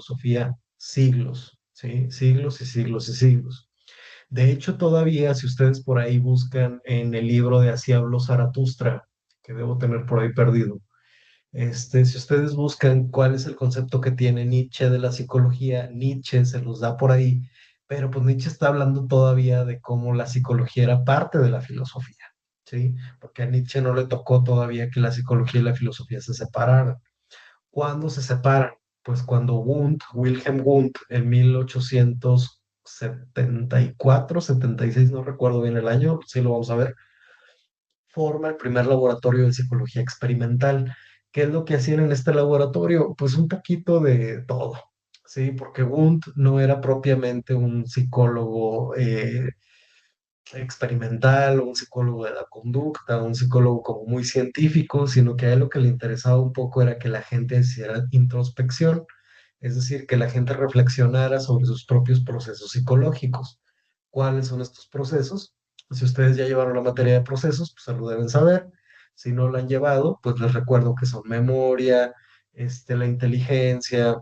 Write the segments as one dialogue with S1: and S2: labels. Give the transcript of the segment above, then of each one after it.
S1: filosofía siglos, ¿sí? Siglos y siglos y siglos. De hecho, todavía, si ustedes por ahí buscan en el libro de Así habló Zaratustra, que debo tener por ahí perdido, si ustedes buscan cuál es el concepto que tiene Nietzsche de la psicología, Nietzsche se los da por ahí, pero pues Nietzsche está hablando todavía de cómo la psicología era parte de la filosofía, ¿sí? Porque a Nietzsche no le tocó todavía que la psicología y la filosofía se separaran. ¿Cuándo se separan? Pues cuando Wundt, Wilhelm Wundt, en 1874, 76, no recuerdo bien el año, sí lo vamos a ver, forma el primer laboratorio de psicología experimental. ¿Qué es lo que hacían en este laboratorio? Pues un poquito de todo, ¿sí? Porque Wundt no era propiamente un psicólogo experimental, un psicólogo de la conducta, un psicólogo como muy científico, sino que a él lo que le interesaba un poco era que la gente hiciera introspección, es decir, que la gente reflexionara sobre sus propios procesos psicológicos. ¿Cuáles son estos procesos? Si ustedes ya llevaron la materia de procesos, pues se lo deben saber. Si no lo han llevado, pues les recuerdo que son memoria, la inteligencia,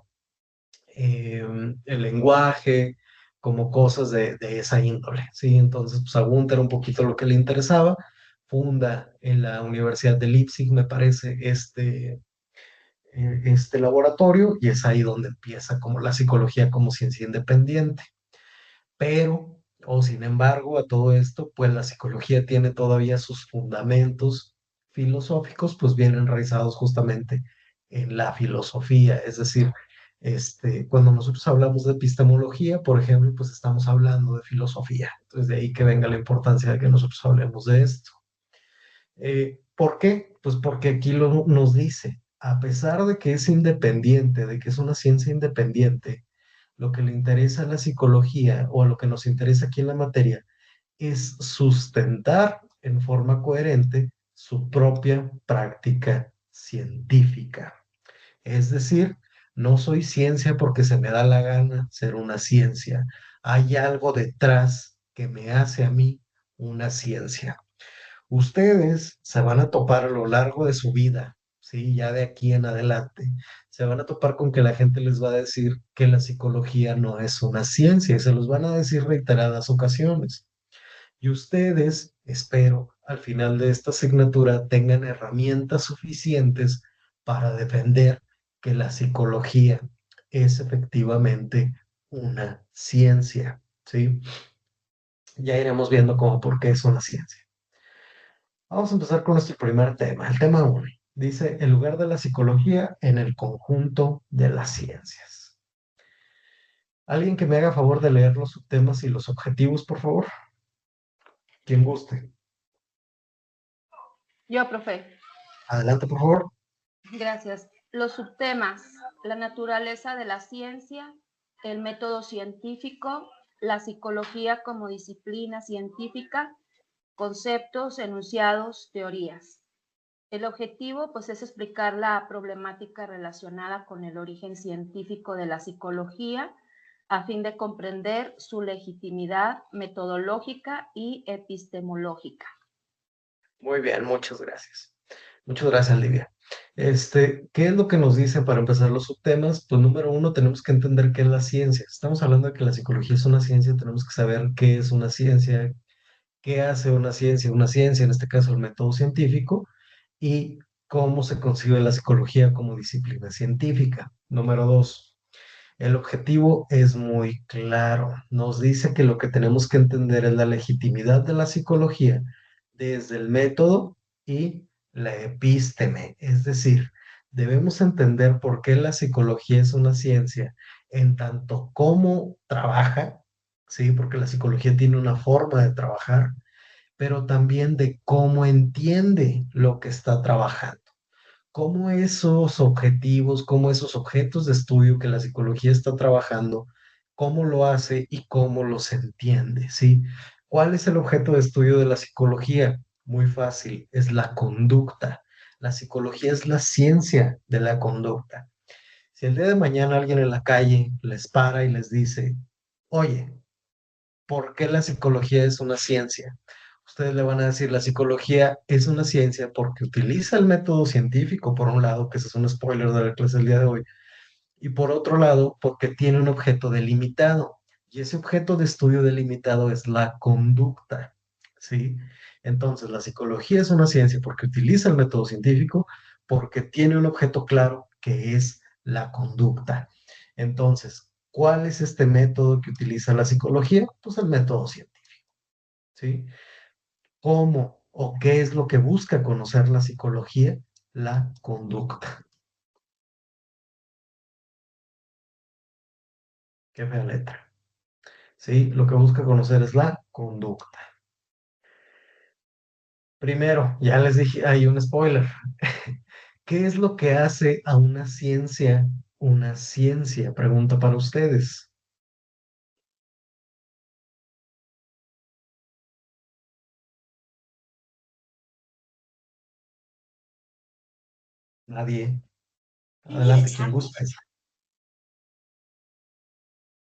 S1: el lenguaje, como cosas de esa índole, ¿sí? Entonces, pues a Gunther era un poquito lo que le interesaba, funda en la Universidad de Leipzig, me parece, este laboratorio, y es ahí donde empieza como la psicología como ciencia independiente. Pero, o sin embargo, a todo esto, pues la psicología tiene todavía sus fundamentos filosóficos, pues bien enraizados justamente en la filosofía. Es decir, cuando nosotros hablamos de epistemología, por ejemplo, pues estamos hablando de filosofía. Entonces, de ahí que venga la importancia de que nosotros hablemos de esto. ¿Por qué? Pues porque aquí nos dice, a pesar de que es independiente, de que es una ciencia independiente, lo que le interesa a la psicología o a lo que nos interesa aquí en la materia es sustentar en forma coherente su propia práctica científica. Es decir, no soy ciencia porque se me da la gana ser una ciencia. Hay algo detrás que me hace a mí una ciencia. Ustedes se van a topar a lo largo de su vida, ¿sí? Ya de aquí en adelante, se van a topar con que la gente les va a decir que la psicología no es una ciencia y se los van a decir reiteradas ocasiones. Y ustedes, espero, al final de esta asignatura tengan herramientas suficientes para defender que la psicología es efectivamente una ciencia, ¿sí? Ya iremos viendo cómo por qué es una ciencia. Vamos a empezar con nuestro primer tema, el tema 1. Dice, el lugar de la psicología en el conjunto de las ciencias. ¿Alguien que me haga favor de leer los subtemas y los objetivos, por favor? Quien guste.
S2: Yo, profe.
S1: Adelante, por favor.
S2: Gracias. Los subtemas, la naturaleza de la ciencia, el método científico, la psicología como disciplina científica, conceptos, enunciados, teorías. El objetivo, pues, es explicar la problemática relacionada con el origen científico de la psicología a fin de comprender su legitimidad metodológica y epistemológica.
S1: Muy bien, muchas gracias. Muchas gracias, Livia. ¿Qué es lo que nos dicen para empezar los subtemas? Pues número uno, tenemos que entender qué es la ciencia. Estamos hablando de que la psicología es una ciencia, tenemos que saber qué es una ciencia, qué hace una ciencia, en este caso el método científico, y cómo se concibe la psicología como disciplina científica. Número dos, el objetivo es muy claro. Nos dice que lo que tenemos que entender es la legitimidad de la psicología desde el método y la epísteme. Es decir, debemos entender por qué la psicología es una ciencia en tanto cómo trabaja, ¿sí? Porque la psicología tiene una forma de trabajar, pero también de cómo entiende lo que está trabajando, cómo esos objetivos, cómo esos objetos de estudio que la psicología está trabajando, cómo lo hace y cómo los entiende, ¿sí? ¿Cuál es el objeto de estudio de la psicología? Muy fácil, es la conducta. La psicología es la ciencia de la conducta. Si el día de mañana alguien en la calle les para y les dice, oye, ¿por qué la psicología es una ciencia? Ustedes le van a decir, la psicología es una ciencia porque utiliza el método científico, por un lado, que ese es un spoiler de la clase del día de hoy, y por otro lado, porque tiene un objeto delimitado. Y ese objeto de estudio delimitado es la conducta, ¿sí? Entonces, la psicología es una ciencia porque utiliza el método científico, porque tiene un objeto claro que es la conducta. Entonces, ¿cuál es este método que utiliza la psicología? Pues el método científico, ¿sí? ¿Cómo o qué es lo que busca conocer la psicología? La conducta. Qué fea letra. ¿Sí? Lo que busca conocer es la conducta. Primero, ya les dije, hay un spoiler. ¿Qué es lo que hace a una ciencia una ciencia? Pregunta para ustedes. Nadie. Adelante, quien guste.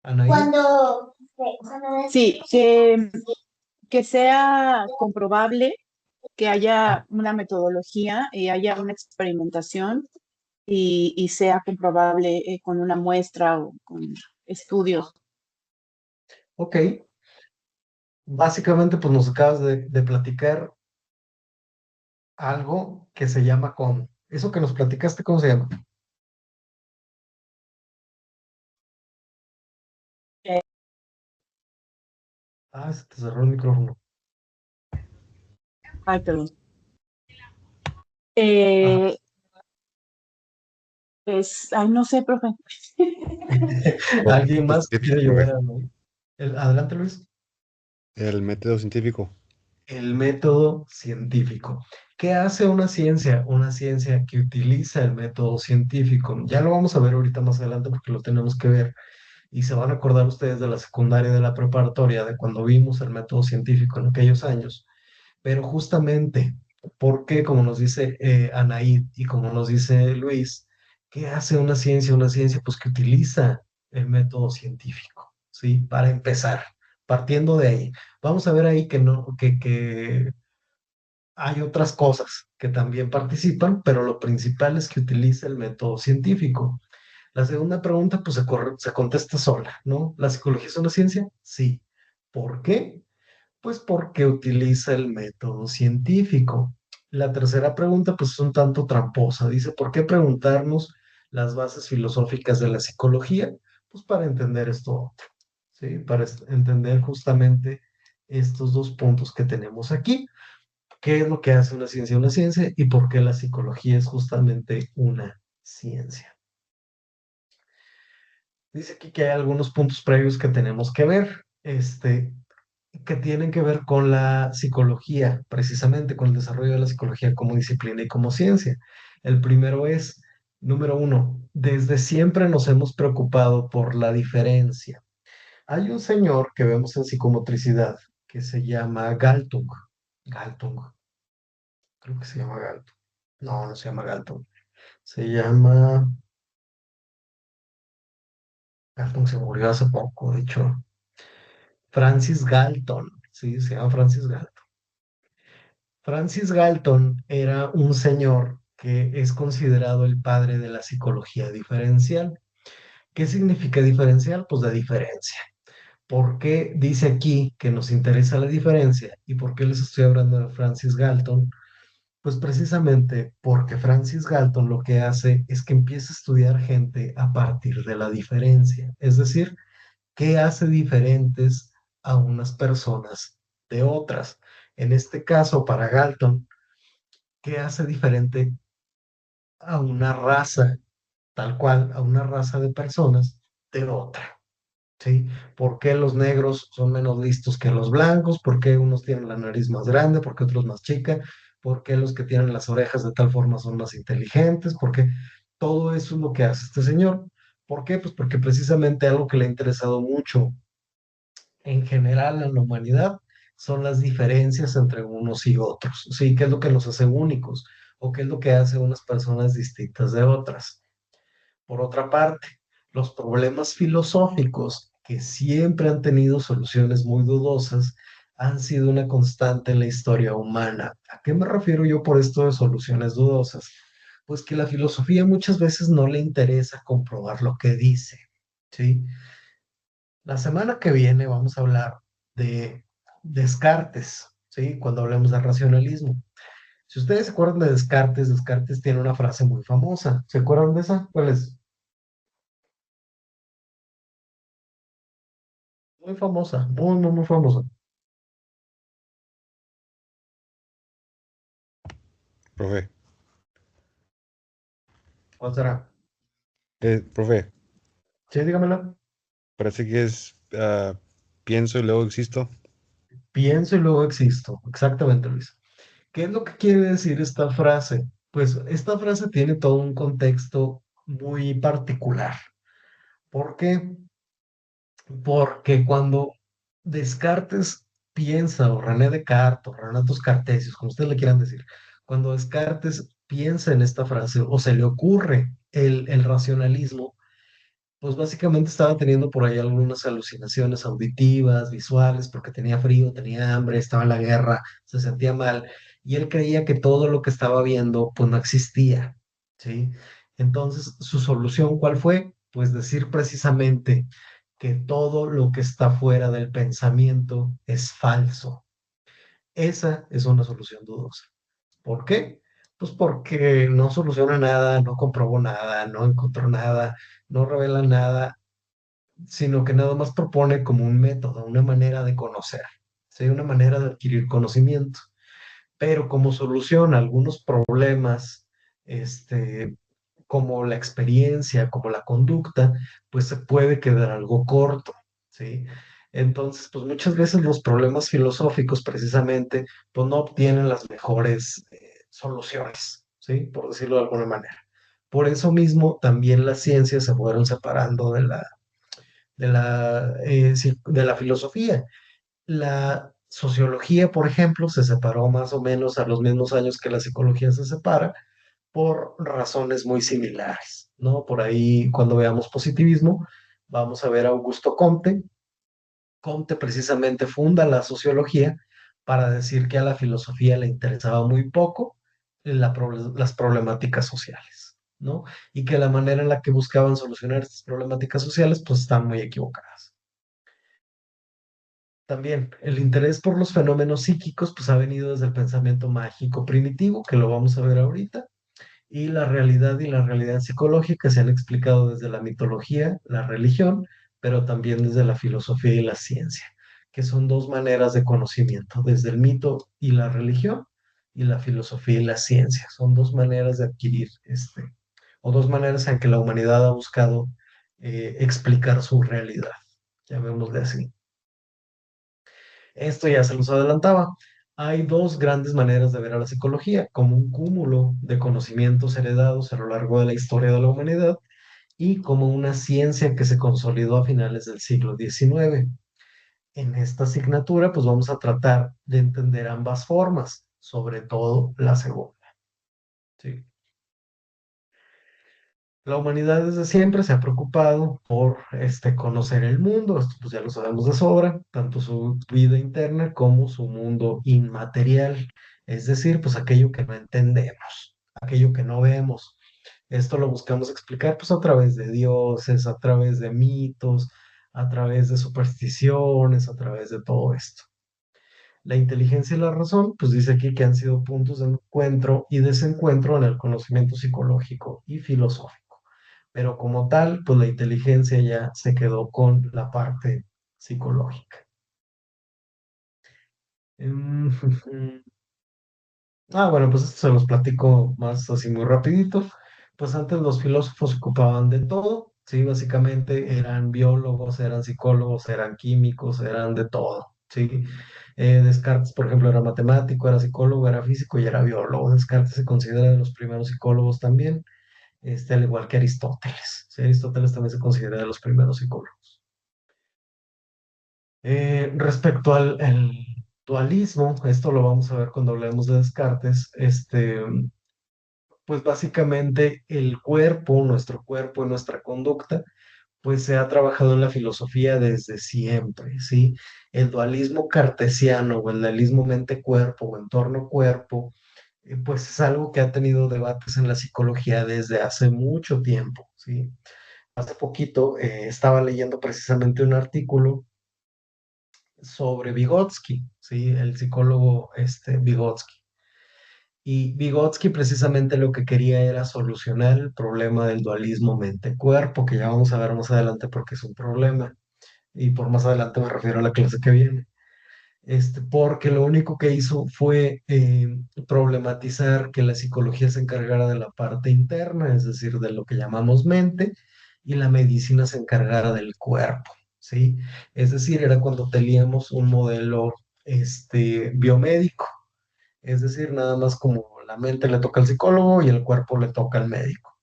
S1: Anaí.
S3: Sí, que sea comprobable, que haya una metodología y haya una experimentación y sea comprobable con una muestra o con estudios.
S1: Ok. Básicamente, pues nos acabas de platicar algo que se llama cómo. Eso que nos platicaste, ¿cómo se llama?
S3: Eh,
S1: Ah, se te cerró el micrófono.
S3: Ay, perdón.
S1: Ajá.
S3: Eh, Ay, no sé, profe.
S1: ¿Alguien más que quiera
S4: Científico,
S1: ayudar a Anaí? Adelante, Luis.
S4: el método científico.
S1: El método científico. ¿Qué hace una ciencia? Una ciencia que utiliza el método científico. Ya lo vamos a ver ahorita más adelante porque lo tenemos que ver. Y se van a acordar ustedes de la secundaria y de la preparatoria, de cuando vimos el método científico en aquellos años. Pero justamente, porque como nos dice Anaíd y como nos dice Luis, ¿qué hace una ciencia? Una ciencia pues que utiliza el método científico, ¿sí? Para empezar, partiendo de ahí. Vamos a ver ahí que no, que hay otras cosas que también participan, pero lo principal es que utiliza el método científico. La segunda pregunta, pues se contesta sola, ¿no? ¿La psicología es una ciencia? Sí. ¿Por qué? Pues porque utiliza el método científico. La tercera pregunta, pues es un tanto tramposa. Dice, ¿por qué preguntarnos las bases filosóficas de la psicología? Pues para entender esto otro, ¿sí? Para entender justamente estos dos puntos que tenemos aquí. ¿Qué es lo que hace una ciencia una ciencia y por qué la psicología es justamente una ciencia? Dice aquí que hay algunos puntos previos que tenemos que ver, que tienen que ver con la psicología, precisamente con el desarrollo de la psicología como disciplina y como ciencia. El primero es, número uno, desde siempre nos hemos preocupado por la diferencia. Hay un señor que vemos en psicomotricidad que se llama Galtung. Galtung, creo que se llama Galtung. No, no se llama Galtung. Se llama... Galtung se murió hace poco, de hecho. Francis Galton, sí, se llama Francis Galton. Francis Galton era un señor que es considerado el padre de la psicología diferencial. ¿Qué significa diferencial? Pues de diferencia. ¿Por qué dice aquí que nos interesa la diferencia? ¿Y por qué les estoy hablando de Francis Galton? Pues precisamente porque Francis Galton lo que hace es que empieza a estudiar gente a partir de la diferencia. Es decir, ¿qué hace diferentes a unas personas de otras? En este caso, para Galton, ¿qué hace diferente a una raza, tal cual, a una raza de personas de otra? ¿Sí? ¿Por qué los negros son menos listos que los blancos? ¿Por qué unos tienen la nariz más grande? ¿Por qué otros más chica? ¿Por qué los que tienen las orejas de tal forma son más inteligentes? ¿Por qué? Todo eso es lo que hace este señor. ¿Por qué? Pues porque precisamente algo que le ha interesado mucho en general a la humanidad son las diferencias entre unos y otros, ¿sí? ¿Qué es lo que nos hace únicos? ¿O qué es lo que hace unas personas distintas de otras? Por otra parte, los problemas filosóficos que siempre han tenido soluciones muy dudosas han sido una constante en la historia humana. ¿A qué me refiero yo por esto de soluciones dudosas? Pues que la filosofía muchas veces no le interesa comprobar lo que dice, ¿sí? La semana que viene vamos a hablar de Descartes, ¿sí? Cuando hablemos de racionalismo. Si ustedes se acuerdan de Descartes, Descartes tiene una frase muy famosa. ¿Se acuerdan de esa? ¿Cuál es? Muy famosa, muy, muy, muy famosa.
S4: Profe,
S1: ¿Cuál será?
S4: profe,
S1: Sí, dígamela.
S4: parece que es pienso y luego existo.
S1: Pienso y luego existo. Exactamente, Luis. ¿Qué es lo que quiere decir esta frase? Pues esta frase tiene todo un contexto muy particular. ¿Por qué? Porque cuando Descartes piensa, o René Descartes, o Renatos Cartesios, como ustedes le quieran decir, cuando Descartes piensa en esta frase o se le ocurre el racionalismo, pues básicamente estaba teniendo por ahí algunas alucinaciones auditivas, visuales, porque tenía frío, tenía hambre, estaba en la guerra, se sentía mal, y él creía que todo lo que estaba viendo, pues no existía, ¿sí? Entonces, su solución, ¿cuál fue? Pues decir precisamente que todo lo que está fuera del pensamiento es falso. Esa es una solución dudosa. ¿Por qué? Pues porque no soluciona nada, no comprobó nada, no encontró nada, no revela nada, sino que nada más propone como un método, una manera de conocer, ¿sí? Una manera de adquirir conocimiento. Pero como solución a algunos problemas, como la experiencia, como la conducta, pues se puede quedar algo corto, ¿sí? Entonces, pues muchas veces los problemas filosóficos precisamente, pues no obtienen las mejores soluciones, ¿sí? Por decirlo de alguna manera. Por eso mismo, también las ciencias se fueron separando de la filosofía. La sociología, por ejemplo, se separó más o menos a los mismos años que la psicología se separa por razones muy similares, ¿no? Por ahí, cuando veamos positivismo, vamos a ver a Augusto Comte. Comte precisamente funda la sociología para decir que a la filosofía le interesaba muy poco las problemáticas sociales, ¿no? Y que la manera en la que buscaban solucionar estas problemáticas sociales, pues están muy equivocadas. También el interés por los fenómenos psíquicos pues ha venido desde el pensamiento mágico primitivo, que lo vamos a ver ahorita, y la realidad psicológica se han explicado desde la mitología, la religión, pero también desde la filosofía y la ciencia, que son dos maneras de conocimiento, desde el mito y la religión y la filosofía y la ciencia. Son dos maneras de adquirir o dos maneras en que la humanidad ha buscado explicar su realidad, llamémosle así. Esto ya se los adelantaba. Hay dos grandes maneras de ver a la psicología, como un cúmulo de conocimientos heredados a lo largo de la historia de la humanidad y como una ciencia que se consolidó a finales del siglo XIX. En esta asignatura, pues vamos a tratar de entender ambas formas, sobre todo la segunda. ¿Sí? La humanidad desde siempre se ha preocupado por conocer el mundo, esto pues ya lo sabemos de sobra, tanto su vida interna como su mundo inmaterial, es decir, pues aquello que no entendemos, aquello que no vemos. Esto lo buscamos explicar pues a través de dioses, a través de mitos, a través de supersticiones, a través de todo esto. La inteligencia y la razón, pues dice aquí que han sido puntos de encuentro y desencuentro en el conocimiento psicológico y filosófico. Pero como tal, pues la inteligencia ya se quedó con la parte psicológica. Em, bueno, pues esto se los platico más así muy rapidito. Pues antes los filósofos se ocupaban de todo, sí, básicamente eran biólogos, eran psicólogos, eran químicos, eran de todo, sí. Descartes, por ejemplo, era matemático, era psicólogo, era físico y era biólogo. Descartes se considera de los primeros psicólogos también, al igual que Aristóteles. Sí, Aristóteles también se considera de los primeros psicólogos. Respecto al dualismo, esto lo vamos a ver cuando hablemos de Descartes, pues básicamente el cuerpo, nuestro cuerpo y nuestra conducta, pues se ha trabajado en la filosofía desde siempre, ¿sí? El dualismo cartesiano o el dualismo mente-cuerpo o entorno-cuerpo, pues es algo que ha tenido debates en la psicología desde hace mucho tiempo, ¿sí? Hace poquito estaba leyendo precisamente un artículo sobre Vygotsky, ¿sí? El psicólogo Vygotsky. Y Vygotsky precisamente lo que quería era solucionar el problema del dualismo mente-cuerpo, que ya vamos a ver más adelante porque es un problema. Y por más adelante me refiero a la clase que viene. Porque lo único que hizo fue problematizar que la psicología se encargara de la parte interna, es decir, de lo que llamamos mente, y la medicina se encargara del cuerpo, ¿sí? Es decir, era cuando teníamos un modelo biomédico, es decir, nada más como la mente le toca al psicólogo y el cuerpo le toca al médico.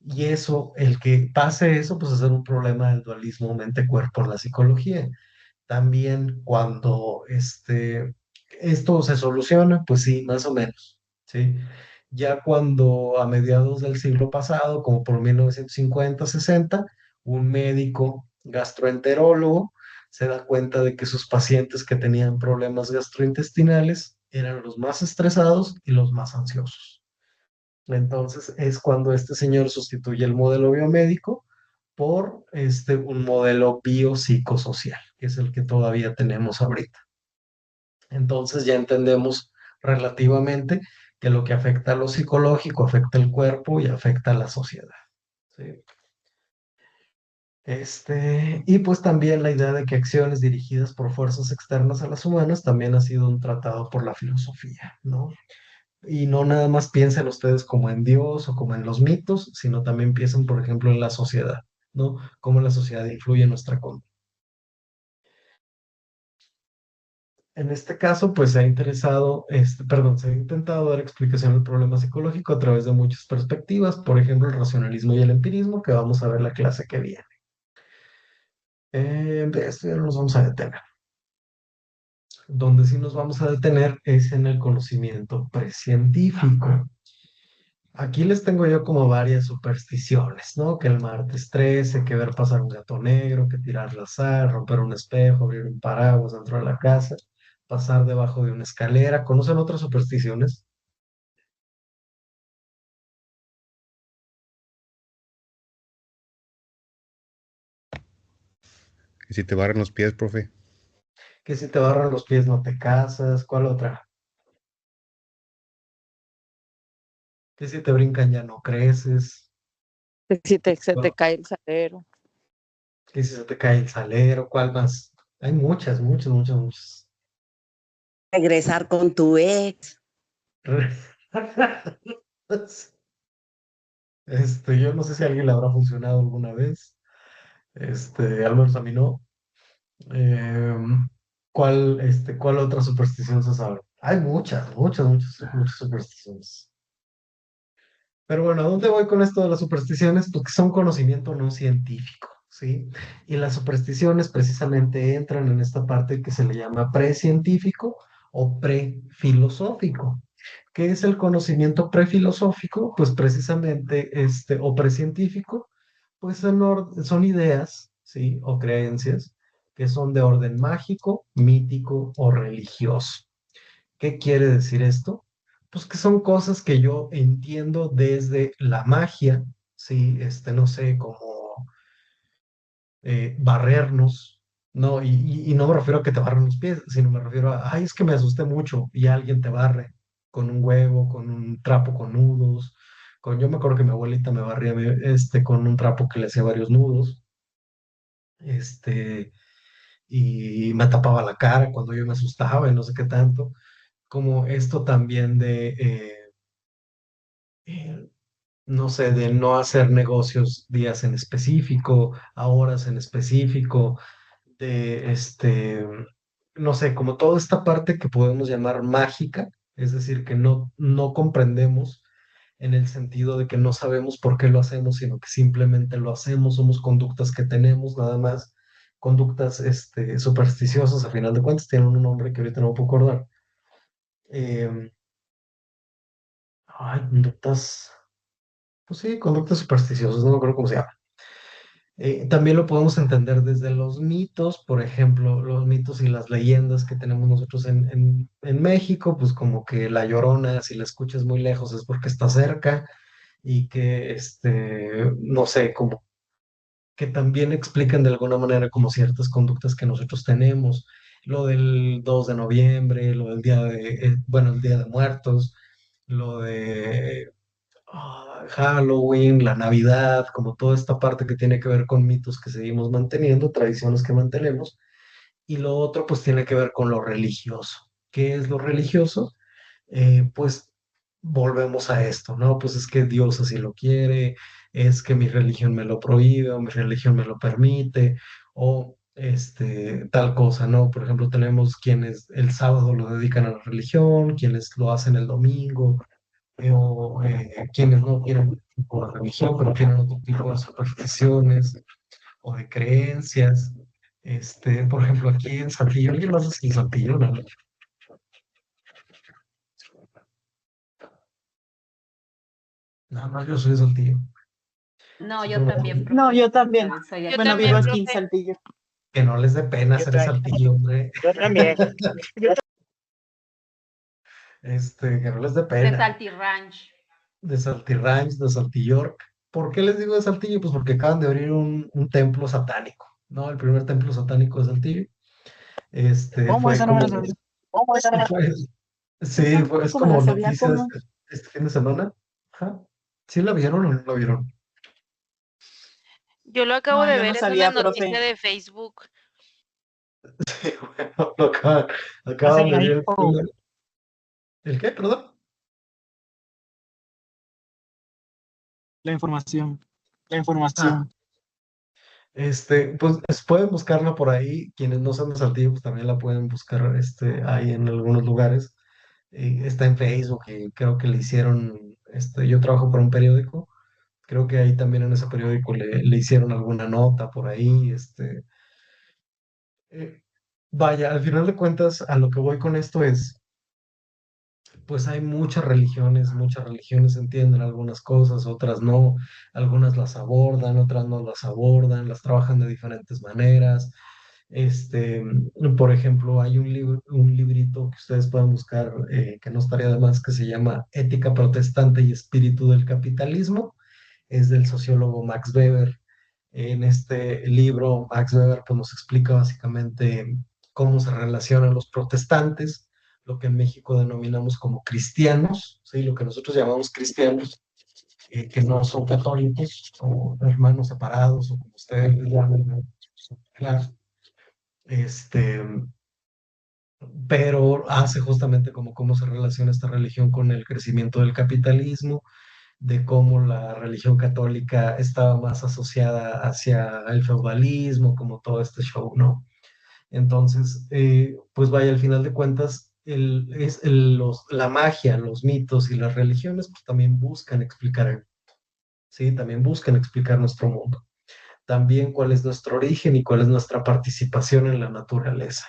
S1: Y eso, el que pase eso, pues es un problema del dualismo mente-cuerpo en la psicología. También cuando esto se soluciona, pues sí, más o menos, ¿sí? Ya cuando a mediados del siglo pasado, como por 1950-60, un médico gastroenterólogo se da cuenta de que sus pacientes que tenían problemas gastrointestinales eran los más estresados y los más ansiosos. Entonces es cuando este señor sustituye el modelo biomédico por un modelo biopsicosocial, que es el que todavía tenemos ahorita. Entonces ya entendemos relativamente que lo que afecta a lo psicológico afecta el cuerpo y afecta a la sociedad. ¿Sí? Y pues también la idea de que acciones dirigidas por fuerzas externas a las humanas también ha sido un tratado por la filosofía, ¿no? Y no nada más piensen ustedes como en Dios o como en los mitos, sino también piensen, por ejemplo, en la sociedad, ¿no? Cómo la sociedad influye en nuestra conducta. En este caso, pues se ha interesado, perdón, se ha intentado dar explicación al problema psicológico a través de muchas perspectivas, por ejemplo, el racionalismo y el empirismo, que vamos a ver la clase que viene. De esto ya no nos vamos a detener. Donde sí nos vamos a detener es en el conocimiento precientífico. Aquí les tengo yo como varias supersticiones, ¿no? Que el martes 13, que ver pasar un gato negro, que tirar la sal, romper un espejo, abrir un paraguas dentro de la casa, pasar debajo de una escalera. ¿Conocen otras supersticiones?
S4: Y si te barran los pies, profe.
S1: Que si te barran los pies no te casas. ¿Cuál otra? Que si te brincan ya no creces.
S5: Si se te
S1: ¿Cuál-
S5: cae el salero.
S1: Que si se te cae el salero. ¿Cuál más? Hay muchas, muchas, muchas, muchas.
S6: Regresar con tu ex.
S1: Yo no sé si a alguien le habrá funcionado alguna vez. Al menos a mí no. ¿Cuál otra superstición se sabe? Hay muchas, muchas, muchas, muchas supersticiones. Pero bueno, ¿a dónde voy con esto de las supersticiones? Porque son conocimiento no científico, ¿sí? Y las supersticiones precisamente entran en esta parte que se le llama precientífico o prefilosófico. ¿Qué es el conocimiento prefilosófico? Pues precisamente o precientífico, pues son ideas, ¿sí? O creencias que son de orden mágico, mítico o religioso. ¿Qué quiere decir esto? Pues que son cosas que yo entiendo desde la magia, ¿sí? No sé, como barrernos, ¿no? Y no me refiero a que te barren los pies, sino me refiero a, ay, es que me asusté mucho y alguien te barre con un huevo, con un trapo con nudos. Yo me acuerdo que mi abuelita me barría con un trapo que le hacía varios nudos, este, y me tapaba la cara cuando yo me asustaba y no sé qué tanto. Como esto también eh, no sé, de no hacer negocios días en específico, a horas en específico, de no sé, como toda esta parte que podemos llamar mágica, es decir, que no comprendemos en el sentido de que no sabemos por qué lo hacemos, sino que simplemente lo hacemos, somos conductas que tenemos, nada más, conductas supersticiosas, a final de cuentas, tienen un nombre que ahorita no me puedo acordar. Em, Conductas, pues sí, conductas supersticiosas, no me acuerdo cómo se llama. También lo podemos entender desde los mitos, por ejemplo, los mitos y las leyendas que tenemos nosotros en México, pues como que La Llorona, si la escuchas muy lejos es porque está cerca y que, no sé, como que también explican de alguna manera como ciertas conductas que nosotros tenemos. Lo del 2 de noviembre, lo del bueno, el Día de Muertos, lo de Halloween, la Navidad, como toda esta parte que tiene que ver con mitos que seguimos manteniendo, tradiciones que mantenemos. Y lo otro pues tiene que ver con lo religioso. ¿Qué es lo religioso? Pues volvemos a esto, ¿no? Pues es que Dios así lo quiere, es que mi religión me lo prohíbe o mi religión me lo permite, o tal cosa, ¿no? Por ejemplo, tenemos quienes el sábado lo dedican a la religión, quienes lo hacen el domingo, o quienes no tienen tipo de religión, pero tienen otro tipo de supersticiones o de creencias. Por ejemplo, aquí en Saltillo, ¿alguien más es en Saltillo? No, no, yo soy de Saltillo.
S2: No,
S1: Sí,
S2: yo
S1: pero
S2: también,
S3: No,
S2: profe.
S3: yo también.
S2: Soy
S5: Yo
S3: Bueno,
S2: aquí.
S3: vivo
S5: también,
S3: aquí en
S5: profe.
S3: Saltillo.
S1: que no les dé pena
S5: Yo
S1: ser de
S5: también.
S1: Saltillo, hombre.
S5: Yo también. Yo
S1: Que no les dé
S2: De
S1: pena.
S2: Salty Ranch.
S1: De Saltirranch, de Saltillork. ¿Por qué les digo de Saltillo? Pues porque acaban de abrir un templo satánico, ¿no? El primer templo satánico de Saltillo.
S5: ¿Cómo
S1: Fue
S5: esa no me la
S1: como,
S5: sabía? ¿Cómo esa no me la sabía?
S1: fue-
S3: Yo
S1: sí, es
S3: tampoco me la
S1: como
S3: sabía
S1: noticias
S3: cómo.
S1: este fin de semana. Ajá. ¿Sí la vieron o no la vieron?
S5: Yo lo acabo
S3: No,
S5: de
S3: yo no
S5: ver, es una
S3: sabía,
S5: noticia
S3: profe.
S5: de Facebook.
S1: Sí, bueno, acaban
S5: Hacen
S1: de
S5: la
S1: abrir
S5: info.
S1: ¿el qué? Perdón.
S5: La información. La
S1: Ah,
S5: información.
S1: pues pueden buscarla por ahí. Quienes no sean de Saltillo, pues también la pueden buscar ahí en algunos lugares. Está en Facebook y creo que le hicieron, yo trabajo para un periódico, creo que ahí también en ese periódico le hicieron alguna nota por ahí. Eh, Vaya, al final de cuentas, a lo que voy con esto es, pues hay muchas religiones entienden algunas cosas, otras no, algunas las abordan, otras no las abordan, las trabajan de diferentes maneras. Este, por ejemplo, hay un librito que ustedes pueden buscar, que no estaría de más, que se llama Ética protestante y espíritu del capitalismo. Es del sociólogo Max Weber. En este libro, Max Weber pues, nos explica básicamente cómo se relacionan los protestantes, lo que en México denominamos como cristianos, ¿sí? Lo que nosotros llamamos cristianos, que no son católicos o hermanos separados o como ustedes les llaman, ¿no? Claro. Este, pero hace justamente como cómo se relaciona esta religión con el crecimiento del capitalismo, de cómo la religión católica estaba más asociada hacia el feudalismo, como todo este show, ¿no? Entonces, pues vaya, al final de cuentas, la magia, los mitos y las religiones, pues también buscan explicar, ¿sí? También buscan explicar nuestro mundo. También cuál es nuestro origen y cuál es nuestra participación en la naturaleza,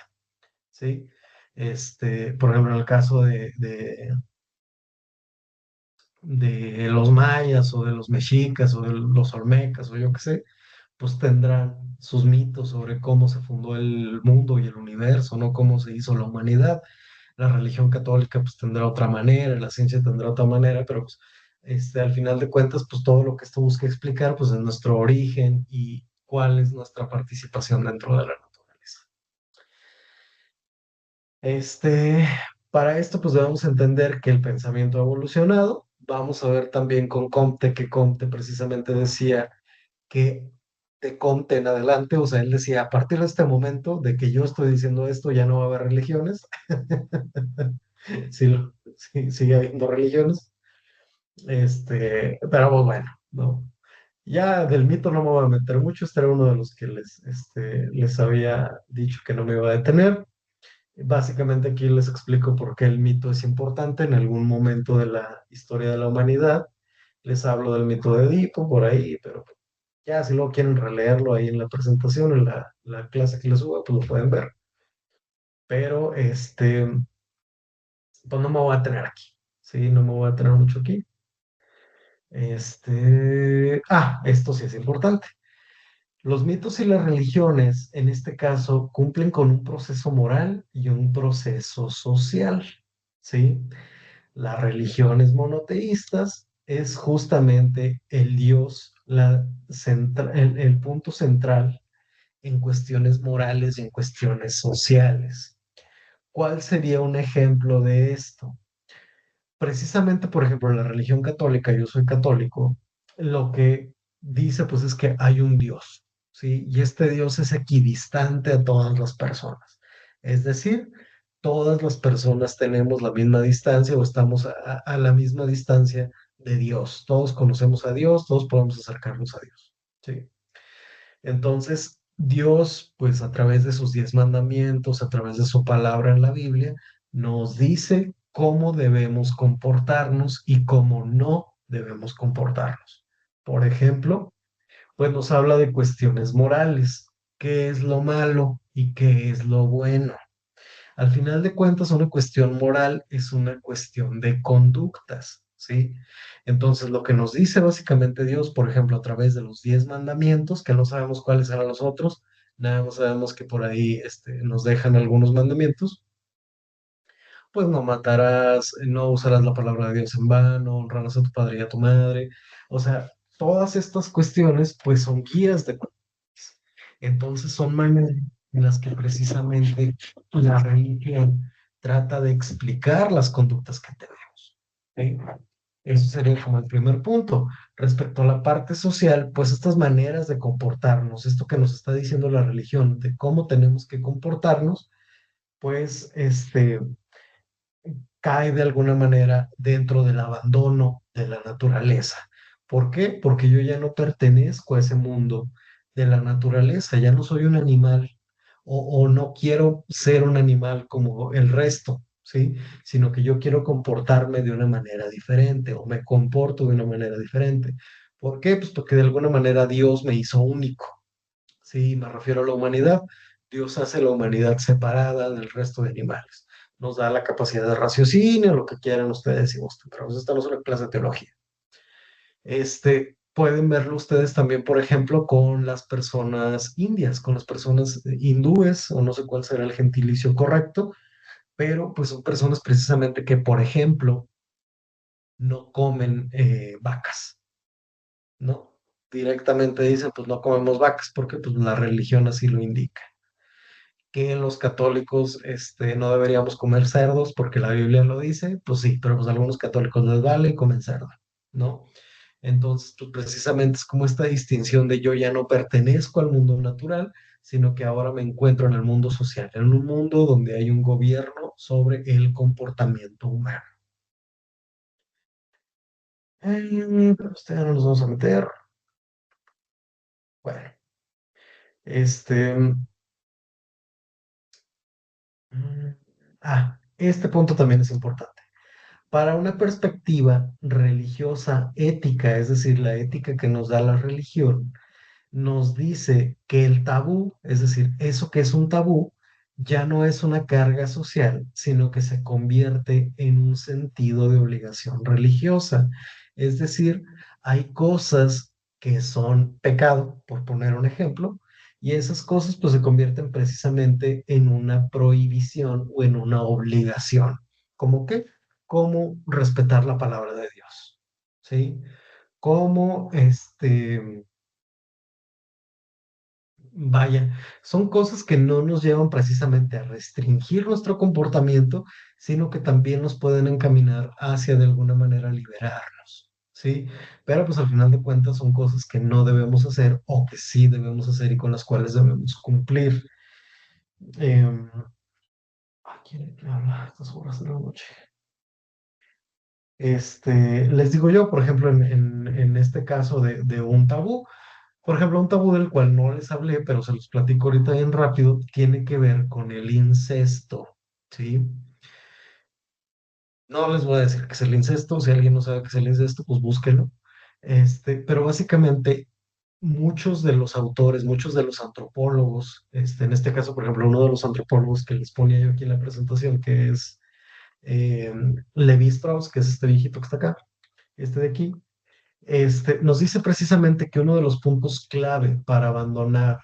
S1: ¿sí? Por ejemplo, en el caso de los mayas o de los mexicas o de los olmecas o yo qué sé, pues tendrán sus mitos sobre cómo se fundó el mundo y el universo, ¿no? Cómo se hizo la humanidad. La religión católica pues tendrá otra manera, la ciencia tendrá otra manera, pero pues al final de cuentas pues todo lo que esto busca explicar pues es nuestro origen y cuál es nuestra participación dentro de la naturaleza. Este, para esto, pues debemos entender que el pensamiento ha evolucionado. Vamos a ver también con Comte que Comte precisamente decía que de Comte en adelante, o sea, él decía, a partir de este momento de que yo estoy diciendo esto, ya no va a haber religiones. Sí, sí, sigue habiendo religiones. Pero pues bueno, no. Ya del mito no me voy a meter mucho, este era uno de los que les había dicho que no me iba a detener. Básicamente aquí les explico por qué el mito es importante en algún momento de la historia de la humanidad. Les hablo del mito de Edipo por ahí, pero ya si luego quieren releerlo ahí en la presentación, en la clase que les suba, pues lo pueden ver. Pero pues no me voy a tener aquí. Sí, no me voy a tener mucho aquí. Esto sí es importante. Los mitos y las religiones, en este caso, cumplen con un proceso moral y un proceso social, ¿sí? Las religiones monoteístas es justamente el Dios, el punto central en cuestiones morales y en cuestiones sociales. ¿Cuál sería un ejemplo de esto? Precisamente, por ejemplo, en la religión católica, yo soy católico, lo que dice pues es que hay un Dios, ¿sí? Y este Dios es equidistante a todas las personas. Es decir, todas las personas tenemos la misma distancia o estamos a la misma distancia de Dios. Todos conocemos a Dios, todos podemos acercarnos a Dios, ¿sí? Entonces, Dios, pues a través de sus 10 mandamientos, a través de su palabra en la Biblia, nos dice cómo debemos comportarnos y cómo no debemos comportarnos. Por ejemplo, pues nos habla de cuestiones morales, qué es lo malo y qué es lo bueno. Al final de cuentas, una cuestión moral es una cuestión de conductas, ¿sí? Entonces, lo que nos dice básicamente Dios, por ejemplo, a través de los 10 mandamientos, que no sabemos cuáles eran los otros, nada más sabemos que por ahí nos dejan algunos mandamientos, pues no matarás, no usarás la palabra de Dios en vano, honrarás a tu padre y a tu madre, o sea, todas estas cuestiones, pues son guías de conductas. Entonces, son maneras en las que precisamente la religión trata de explicar las conductas que tenemos. ¿Sí? Eso sería como el primer punto. Respecto a la parte social, pues estas maneras de comportarnos, esto que nos está diciendo la religión, de cómo tenemos que comportarnos, pues cae de alguna manera dentro del abandono de la naturaleza. ¿Por qué? Porque yo ya no pertenezco a ese mundo de la naturaleza, ya no soy un animal o no quiero ser un animal como el resto, ¿sí? Sino que yo quiero comportarme de una manera diferente o me comporto de una manera diferente. ¿Por qué? Pues porque de alguna manera Dios me hizo único, ¿sí? Me refiero a la humanidad. Dios hace la humanidad separada del resto de animales. Nos da la capacidad de raciocinio, lo que quieran ustedes y gusten, pero pues esta no es una clase de teología. Pueden verlo ustedes también, por ejemplo, con las personas indias, con las personas hindúes, o no sé cuál será el gentilicio correcto, pero pues son personas precisamente que, por ejemplo, no comen vacas, ¿no? Directamente dicen, pues no comemos vacas porque pues la religión así lo indica. Que los católicos no deberíamos comer cerdos porque la Biblia lo dice, pues sí, pero pues a algunos católicos les vale y comen cerdo, ¿no? Entonces, pues precisamente es como esta distinción de yo ya no pertenezco al mundo natural, sino que ahora me encuentro en el mundo social, en un mundo donde hay un gobierno sobre el comportamiento humano. Pero ya no nos vamos a meter. Bueno, este... este punto también es importante. Para una perspectiva religiosa ética, es decir, la ética que nos da la religión, nos dice que el tabú, es decir, eso que es un tabú, ya no es una carga social, sino que se convierte en un sentido de obligación religiosa. Es decir, hay cosas que son pecado, por poner un ejemplo, y esas cosas pues se convierten precisamente en una prohibición o en una obligación. ¿Cómo qué? Como respetar la palabra de Dios, ¿sí? Como vaya, son cosas que no nos llevan precisamente a restringir nuestro comportamiento, sino que también nos pueden encaminar hacia de alguna manera liberarnos, ¿sí? Pero pues al final de cuentas son cosas que no debemos hacer o que sí debemos hacer y con las cuales debemos cumplir. Eh, ¿Quién me habla a estas horas de la noche? Les digo yo, por ejemplo, en este caso de un tabú, por ejemplo, un tabú del cual no les hablé, pero se los platico ahorita bien rápido, tiene que ver con el incesto, ¿sí? No les voy a decir qué es el incesto, si alguien no sabe qué es el incesto, pues búsquenlo. Pero básicamente muchos de los autores, muchos de los antropólogos, en este caso, por ejemplo, uno de los antropólogos que les ponía yo aquí en la presentación, que es Levi Strauss, que es este viejito que está acá, este de aquí, Nos dice precisamente que uno de los puntos clave para abandonar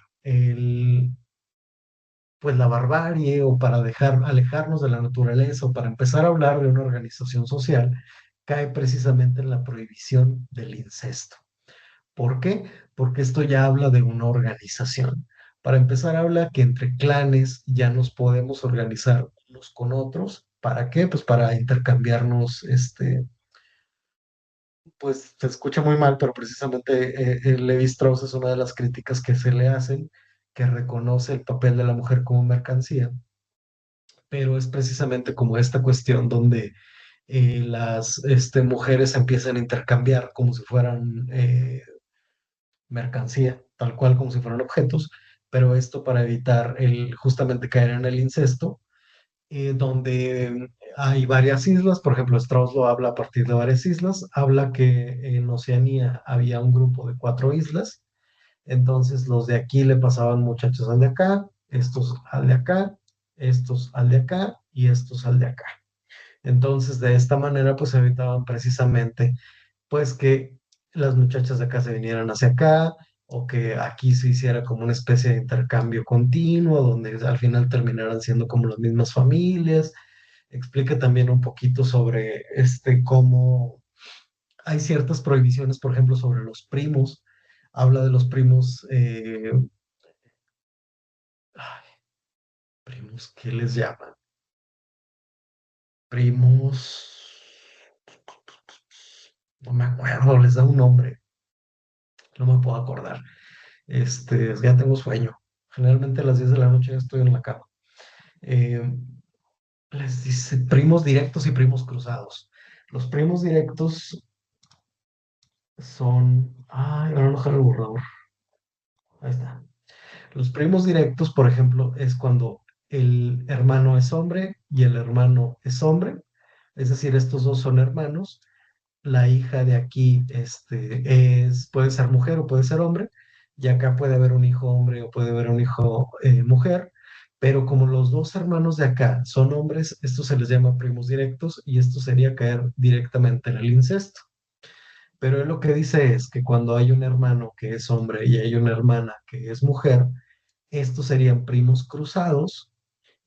S1: pues la barbarie o para alejarnos de la naturaleza o para empezar a hablar de una organización social, cae precisamente en la prohibición del incesto. ¿Por qué? Porque esto ya habla de una organización. Para empezar, habla que entre clanes ya nos podemos organizar unos con otros. ¿Para qué? Pues para intercambiarnos, pues se escucha muy mal, pero precisamente Levi Strauss es una de las críticas que se le hacen, que reconoce el papel de la mujer como mercancía, pero es precisamente como esta cuestión donde las mujeres empiezan a intercambiar como si fueran mercancía, tal cual como si fueran objetos, pero esto para evitar justamente caer en el incesto, donde hay varias islas, por ejemplo, Strauss lo habla a partir de varias islas, habla que en Oceanía había un grupo de 4 islas, entonces los de aquí le pasaban muchachos al de acá, estos al de acá, estos al de acá y estos al de acá. Entonces, de esta manera, pues evitaban precisamente, pues que las muchachas de acá se vinieran hacia acá o que aquí se hiciera como una especie de intercambio continuo, donde al final terminaran siendo como las mismas familias. Explica también un poquito sobre cómo hay ciertas prohibiciones, por ejemplo, sobre los primos. Habla de los primos, ay, primos, ¿qué les llaman? Primos, no me acuerdo, les da un nombre, no me puedo acordar. Ya tengo sueño. Generalmente a las 10 de la noche ya estoy en la cama. Eh, Les dice primos directos y primos cruzados. Los primos directos son. Ay, ahora no jalo el borrador. Ahí está. Los primos directos, por ejemplo, es cuando el hermano es hombre y el hermano es hombre. Es decir, estos dos son hermanos. La hija de aquí puede ser mujer o puede ser hombre, y acá puede haber un hijo hombre o puede haber un hijo mujer, pero como los dos hermanos de acá son hombres, esto se les llama primos directos y esto sería caer directamente en el incesto. Pero él lo que dice es que cuando hay un hermano que es hombre y hay una hermana que es mujer, estos serían primos cruzados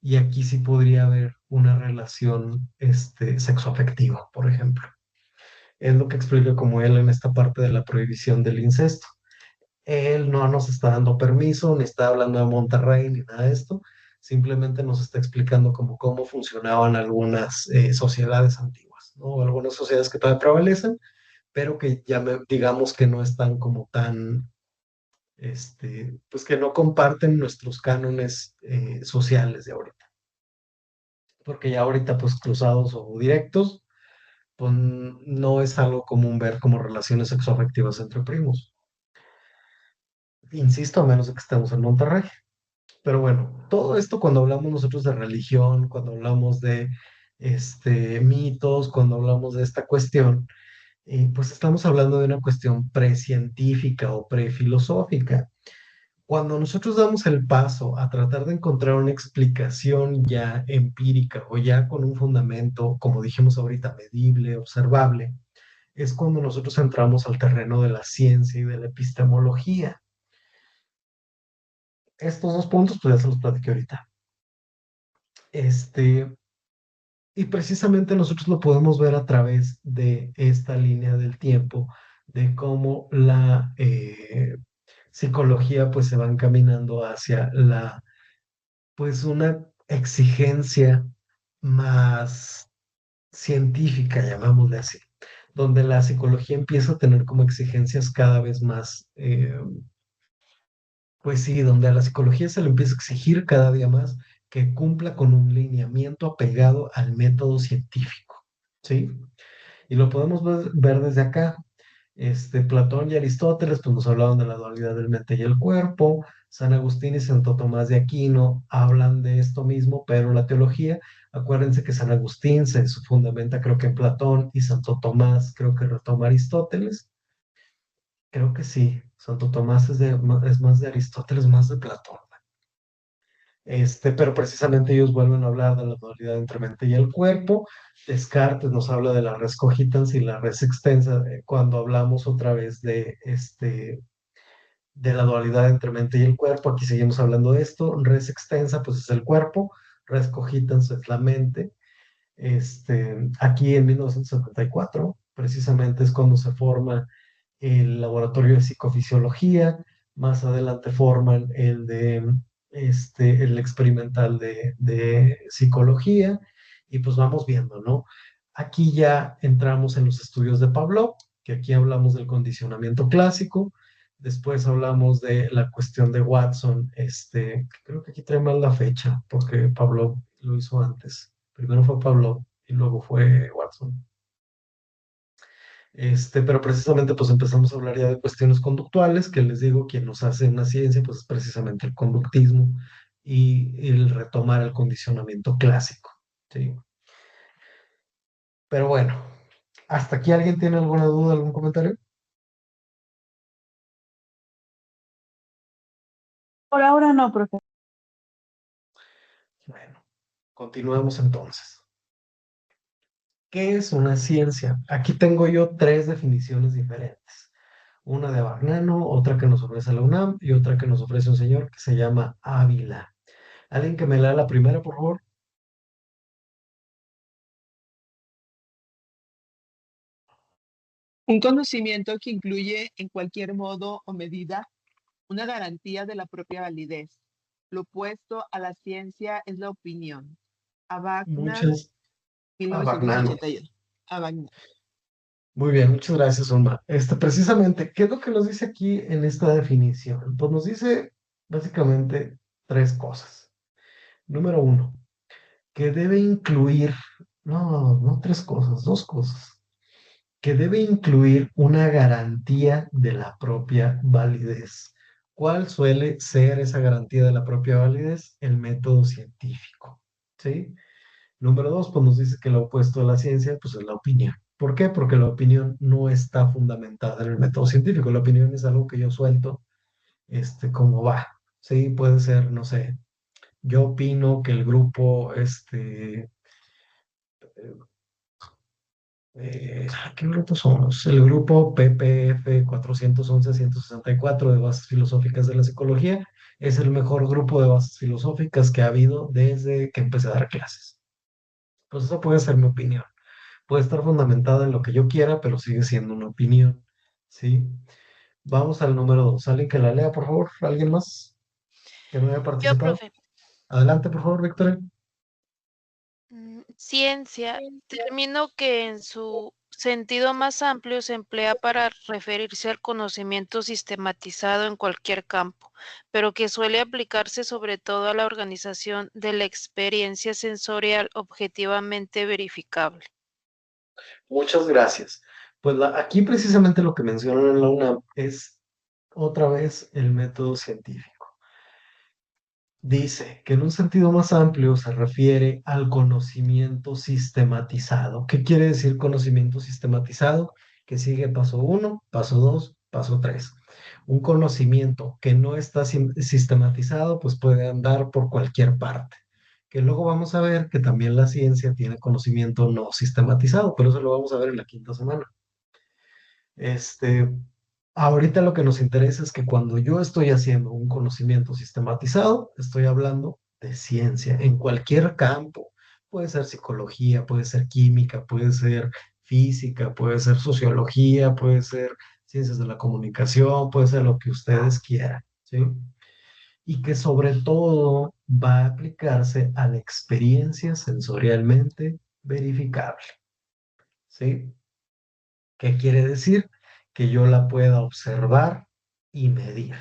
S1: y aquí sí podría haber una relación sexoafectiva, por ejemplo. Es lo que explica como él en esta parte de la prohibición del incesto. Él no nos está dando permiso, ni está hablando de Monterrey, ni nada de esto. Simplemente nos está explicando cómo funcionaban algunas sociedades antiguas, ¿no? Algunas sociedades que todavía prevalecen, pero que ya digamos que no están como tan, pues que no comparten nuestros cánones sociales de ahorita. Porque ya ahorita, pues cruzados o directos, pues no es algo común ver como relaciones sexoafectivas entre primos. Insisto, a menos de que estemos en Monterrey. Pero bueno, todo esto cuando hablamos nosotros de religión, cuando hablamos de mitos, cuando hablamos de esta cuestión, pues estamos hablando de una cuestión precientífica o prefilosófica. Cuando nosotros damos el paso a tratar de encontrar una explicación ya empírica o ya con un fundamento, como dijimos ahorita, medible, observable, es cuando nosotros entramos al terreno de la ciencia y de la epistemología. Estos dos puntos, pues ya se los platiqué ahorita. Y precisamente nosotros lo podemos ver a través de esta línea del tiempo, de cómo la psicología pues se va encaminando hacia pues una exigencia más científica, llamámosle así, donde la psicología empieza a tener como exigencias cada vez más, pues sí, donde a la psicología se le empieza a exigir cada día más que cumpla con un lineamiento apegado al método científico, ¿sí? Y lo podemos ver desde acá. Platón y Aristóteles pues, nos hablaban de la dualidad del mente y el cuerpo. San Agustín y Santo Tomás de Aquino hablan de esto mismo, pero la teología, acuérdense que San Agustín se fundamenta creo que en Platón y Santo Tomás creo que retoma Aristóteles. Creo que sí, Santo Tomás es más de Aristóteles, más de Platón. Pero precisamente ellos vuelven a hablar de la dualidad entre mente y el cuerpo. Descartes nos habla de la res cogitans y la res extensa cuando hablamos otra vez de la dualidad entre mente y el cuerpo. Aquí seguimos hablando de esto. Res extensa, pues es el cuerpo, res cogitans es la mente. Aquí en 1974, precisamente es cuando se forma el laboratorio de psicofisiología, más adelante forman el experimental de psicología, y pues vamos viendo, ¿no? Aquí ya entramos en los estudios de Pavlov, que aquí hablamos del condicionamiento clásico, después hablamos de la cuestión de Watson, creo que aquí trae mal la fecha, porque Pavlov lo hizo antes. Primero fue Pavlov y luego fue Watson. Pero precisamente pues empezamos a hablar ya de cuestiones conductuales, que les digo, quien nos hace una ciencia pues es precisamente el conductismo y el retomar el condicionamiento clásico, ¿sí? Pero bueno, ¿hasta aquí alguien tiene alguna duda, algún comentario?
S3: Por ahora no, profe.
S1: Bueno, continuemos entonces. ¿Qué es una ciencia? Aquí tengo yo tres definiciones diferentes. Una de Bagnano, otra que nos ofrece la UNAM y otra que nos ofrece un señor que se llama Ávila. ¿Alguien que me lea la primera, por favor?
S7: Un conocimiento que incluye en cualquier modo o medida una garantía de la propia validez. Lo opuesto a la ciencia es la opinión. Abagna,
S1: Muchas. Bagnano.
S7: 1981. Abagna.
S1: Muy bien, muchas gracias, Omar. Precisamente, ¿qué es lo que nos dice aquí en esta definición? Pues nos dice básicamente tres cosas. Número uno, que debe incluir, no tres cosas, dos cosas, que debe incluir una garantía de la propia validez. ¿Cuál suele ser esa garantía de la propia validez? El método científico, ¿sí? Número dos, pues nos dice que lo opuesto a la ciencia, pues es la opinión. ¿Por qué? Porque la opinión no está fundamentada en el método científico. La opinión es algo que yo suelto, como va. Sí, puede ser, no sé, yo opino que el grupo, ¿qué grupo somos? El grupo PPF 411-164 de bases filosóficas de la psicología es el mejor grupo de bases filosóficas que ha habido desde que empecé a dar clases. Pues eso puede ser mi opinión. Puede estar fundamentada en lo que yo quiera, pero sigue siendo una opinión, ¿sí? Vamos al número dos. ¿Alguien que la lea, por favor? ¿Alguien más que no haya
S5: Yo,
S1: participado?
S5: profe.
S1: Adelante, por favor, Victoria.
S5: Ciencia, término que en su sentido más amplio se emplea para referirse al conocimiento sistematizado en cualquier campo, pero que suele aplicarse sobre todo a la organización de la experiencia sensorial objetivamente verificable.
S1: Muchas gracias. Pues aquí precisamente lo que mencionan en la UNAM es otra vez el método científico. Dice que en un sentido más amplio se refiere al conocimiento sistematizado. ¿Qué quiere decir conocimiento sistematizado? Que sigue paso 1, paso 2, paso 3. Un conocimiento que no está sistematizado, pues puede andar por cualquier parte. Que luego vamos a ver que también la ciencia tiene conocimiento no sistematizado, pero eso lo vamos a ver en la quinta semana. Este, Ahorita lo que nos interesa es que cuando yo estoy haciendo un conocimiento sistematizado, estoy hablando de ciencia en cualquier campo. Puede ser psicología, puede ser química, puede ser física, puede ser sociología, puede ser ciencias de la comunicación, puede ser lo que ustedes quieran, ¿sí? Y que sobre todo va a aplicarse a la experiencia sensorialmente verificable, ¿sí? ¿Qué quiere decir? Que yo la pueda observar y medir.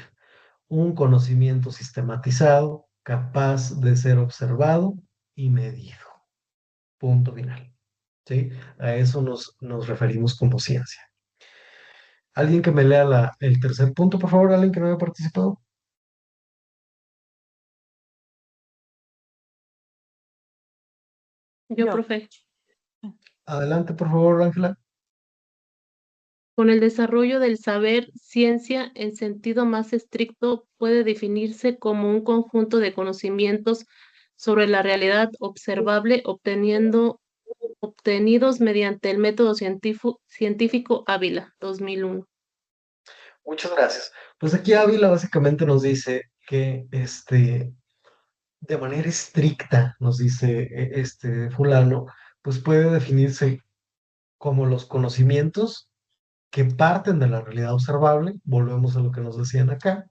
S1: Un conocimiento sistematizado, capaz de ser observado y medido. Punto final. ¿Sí? A eso nos referimos como ciencia. ¿Alguien que me lea el tercer punto, por favor? ¿Alguien que no haya participado?
S3: Yo, profe.
S1: Adelante, por favor, Ángela.
S8: Con el desarrollo del saber, ciencia, en sentido más estricto, puede definirse como un conjunto de conocimientos sobre la realidad observable obtenidos mediante el método científico Ávila, 2001.
S1: Muchas gracias. Pues aquí Ávila básicamente nos dice que de manera estricta, nos dice este fulano, pues puede definirse como los conocimientos que parten de la realidad observable, volvemos a lo que nos decían acá,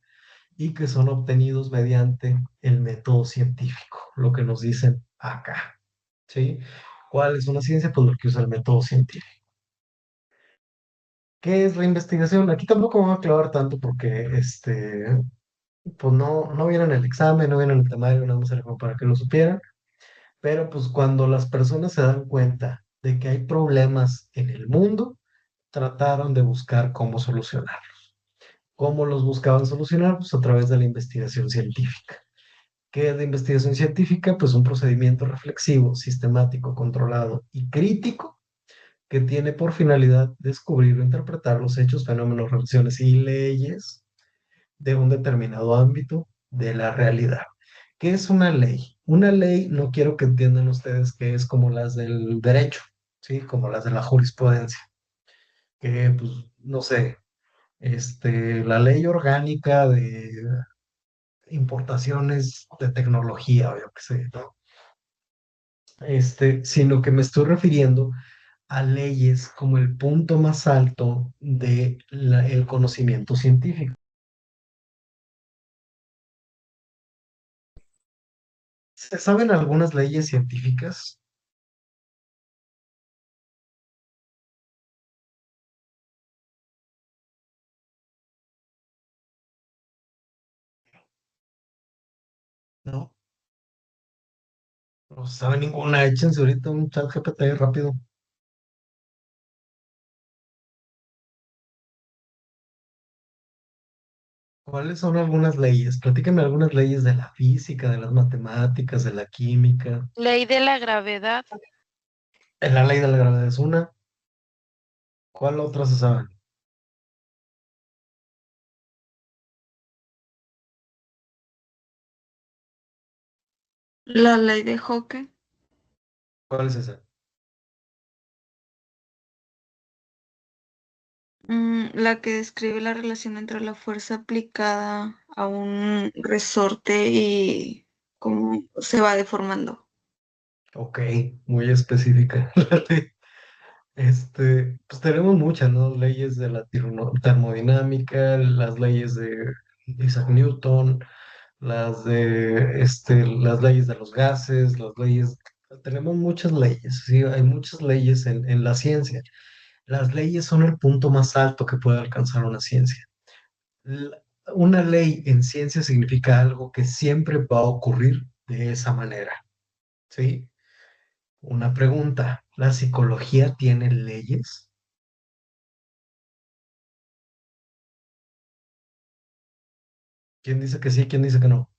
S1: y que son obtenidos mediante el método científico, lo que nos dicen acá, ¿sí? ¿Cuál es una ciencia? Pues lo que usa el método científico. ¿Qué es la investigación? Aquí tampoco me voy a clavar tanto porque pues no viene en el examen, no viene en el temario, nada más era como para que lo supieran, pero pues cuando las personas se dan cuenta de que hay problemas en el mundo, trataron de buscar cómo solucionarlos. ¿Cómo los buscaban solucionar? Pues a través de la investigación científica. ¿Qué es la investigación científica? Pues un procedimiento reflexivo, sistemático, controlado y crítico que tiene por finalidad descubrir o interpretar los hechos, fenómenos, relaciones y leyes de un determinado ámbito de la realidad. ¿Qué es una ley? Una ley, no quiero que entiendan ustedes que es como las del derecho, ¿sí? Como las de la jurisprudencia, que pues, no sé, la ley orgánica de importaciones de tecnología, o yo qué sé, ¿no? Sino que me estoy refiriendo a leyes como el punto más alto del conocimiento científico. ¿Se saben algunas leyes científicas? ¿No? No se sabe ninguna. Échense ahorita un chat GPT rápido. ¿Cuáles son algunas leyes? Platícame algunas leyes de la física, de las matemáticas, de la química.
S5: Ley de la gravedad.
S1: La ley de la gravedad es una. ¿Cuál otra se sabe?
S9: La ley de Hooke,
S1: ¿Cuál es esa?
S9: la que describe la relación entre la fuerza aplicada a un resorte y cómo se va deformando.
S1: Ok, muy específica. Pues tenemos muchas, ¿no? Leyes de la termodinámica, las leyes de Isaac Newton, las leyes de los gases, tenemos muchas leyes, sí, hay muchas leyes en la ciencia. Las leyes son el punto más alto que puede alcanzar una ciencia. La- una ley en ciencia significa algo que siempre va a ocurrir de esa manera, ¿sí? Una pregunta, ¿la psicología tiene leyes? ¿Quién dice que sí? ¿Quién dice que no?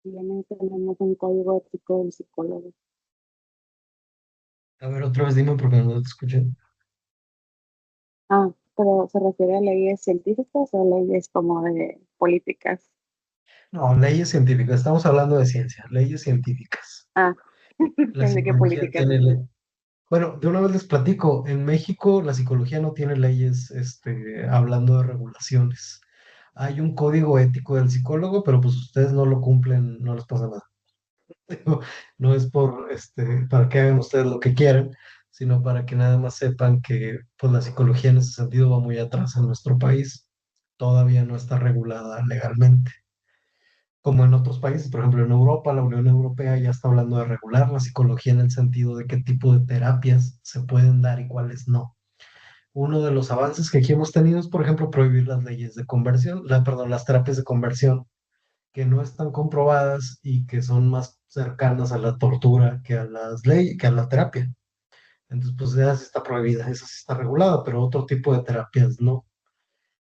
S3: Tenemos un código ético del psicólogo.
S1: A ver, otra vez dime porque no te escuché.
S3: Ah, pero ¿se refiere a leyes científicas o leyes como de políticas?
S1: No, leyes científicas, estamos hablando de ciencia, leyes científicas.
S3: Ah,
S1: La
S3: pensé que
S1: psicología
S3: políticas.
S1: tiene leyes. Bueno, de una vez les platico, en México la psicología no tiene leyes, hablando de regulaciones. Hay un código ético del psicólogo, pero pues ustedes no lo cumplen, no les pasa nada. No, no es para que hagan ustedes lo que quieran, sino para que nada más sepan que pues la psicología en ese sentido va muy atrás en nuestro país. Todavía no está regulada legalmente. Como en otros países, por ejemplo en Europa, la Unión Europea ya está hablando de regular la psicología en el sentido de qué tipo de terapias se pueden dar y cuáles no. Uno de los avances que aquí hemos tenido es, por ejemplo, prohibir las leyes de conversión, perdón, las terapias de conversión, que no están comprobadas y que son más cercanas a la tortura que a las leyes, que a la terapia. Entonces, pues esa sí está prohibida, esa sí está regulada, pero otro tipo de terapias no.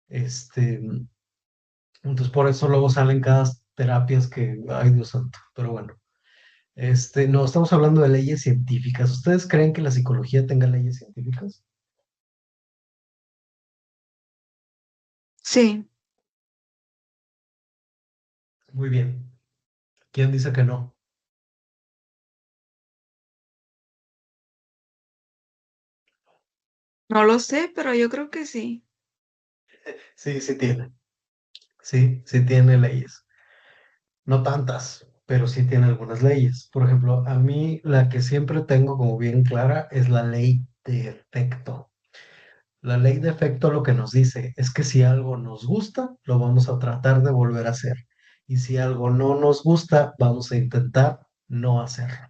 S1: Este, entonces, por eso luego salen cada terapias que, ay Dios santo, pero bueno. No, estamos hablando de leyes científicas. ¿Ustedes creen que la psicología tenga leyes científicas?
S9: Sí,
S1: Muy bien. ¿Quién dice que no?
S9: no lo sé, pero yo creo que sí.
S1: Sí, sí tiene. Sí, sí tiene leyes. No tantas, pero sí tiene algunas leyes. Por ejemplo, a mí la que siempre tengo como bien clara es la ley de efecto. La ley de efecto lo que nos dice es que si algo nos gusta, lo vamos a tratar de volver a hacer. Y si algo no nos gusta, vamos a intentar no hacerlo.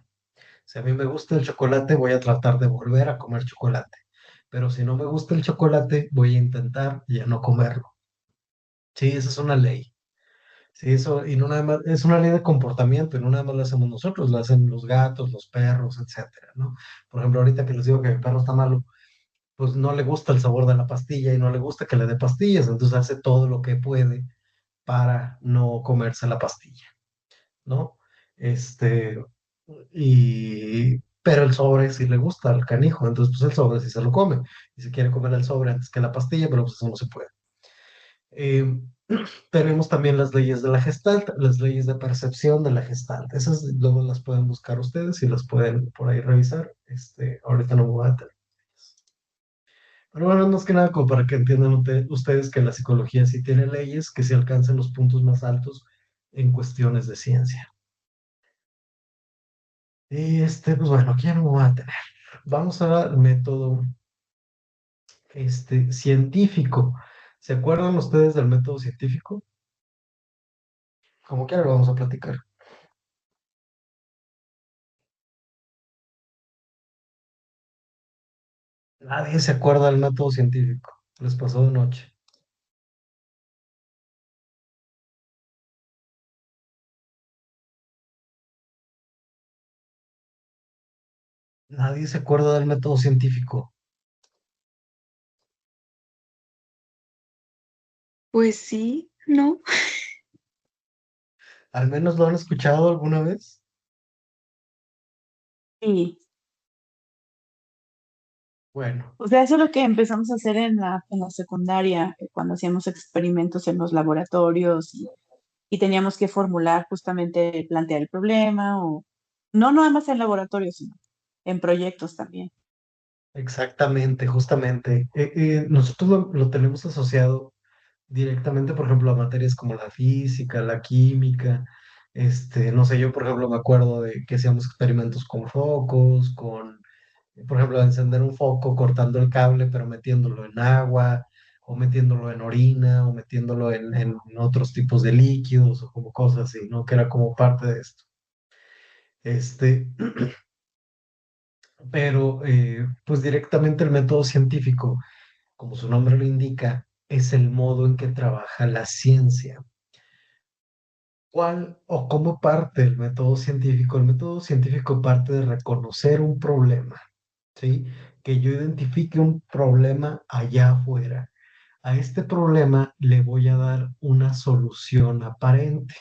S1: Si a mí me gusta el chocolate, voy a tratar de volver a comer chocolate. Pero si no me gusta el chocolate, voy a intentar ya no comerlo. Sí, esa es una ley. Sí, eso, y no nada más, es una ley de comportamiento, y no nada más la hacemos nosotros, la hacen los gatos, los perros, etcétera, ¿no? Por ejemplo, ahorita que les digo que mi perro está malo, pues no le gusta el sabor de la pastilla y no le gusta que le dé pastillas, entonces hace todo lo que puede para no comerse la pastilla, ¿no? Este, pero el sobre sí le gusta al canijo, entonces pues el sobre sí se lo come, y se quiere comer el sobre antes que la pastilla, pero pues eso no se puede. Eh, Tenemos también las leyes de la Gestalt, las leyes de percepción de la Gestalt. Esas luego las pueden buscar ustedes y las pueden por ahí revisar. Ahorita no me voy a detener. Pero bueno, más que nada como para que entiendan ustedes que la psicología sí tiene leyes que se alcanzan los puntos más altos en cuestiones de ciencia. Y pues bueno, aquí ya no me voy a detener. Vamos al método científico. ¿Se acuerdan ustedes del método científico? Como quiera lo vamos a platicar. Nadie se acuerda del método científico. Les pasó de noche. Nadie se acuerda del método científico.
S9: Pues sí, ¿no?
S1: ¿Al menos lo han escuchado alguna vez?
S3: Sí,
S1: Bueno,
S3: o sea, eso es lo que empezamos a hacer en la secundaria, cuando hacíamos experimentos en los laboratorios y teníamos que formular justamente, plantear el problema, o no nada más en laboratorios, sino en proyectos también.
S1: exactamente, justamente. Nosotros lo tenemos asociado directamente, por ejemplo, a materias como la física, la química. No sé, yo, por ejemplo, me acuerdo de que hacíamos experimentos con focos, por ejemplo, encender un foco cortando el cable, pero metiéndolo en agua, o metiéndolo en orina, o metiéndolo en otros tipos de líquidos, o como cosas así, ¿no? Que era como parte de esto. Este, pero pues directamente el método científico, como su nombre lo indica, es el modo en que trabaja la ciencia. ¿Cuál o cómo parte el método científico? El método científico parte de reconocer un problema, ¿sí? Que yo identifique un problema allá afuera. A este problema le voy a dar una solución aparente.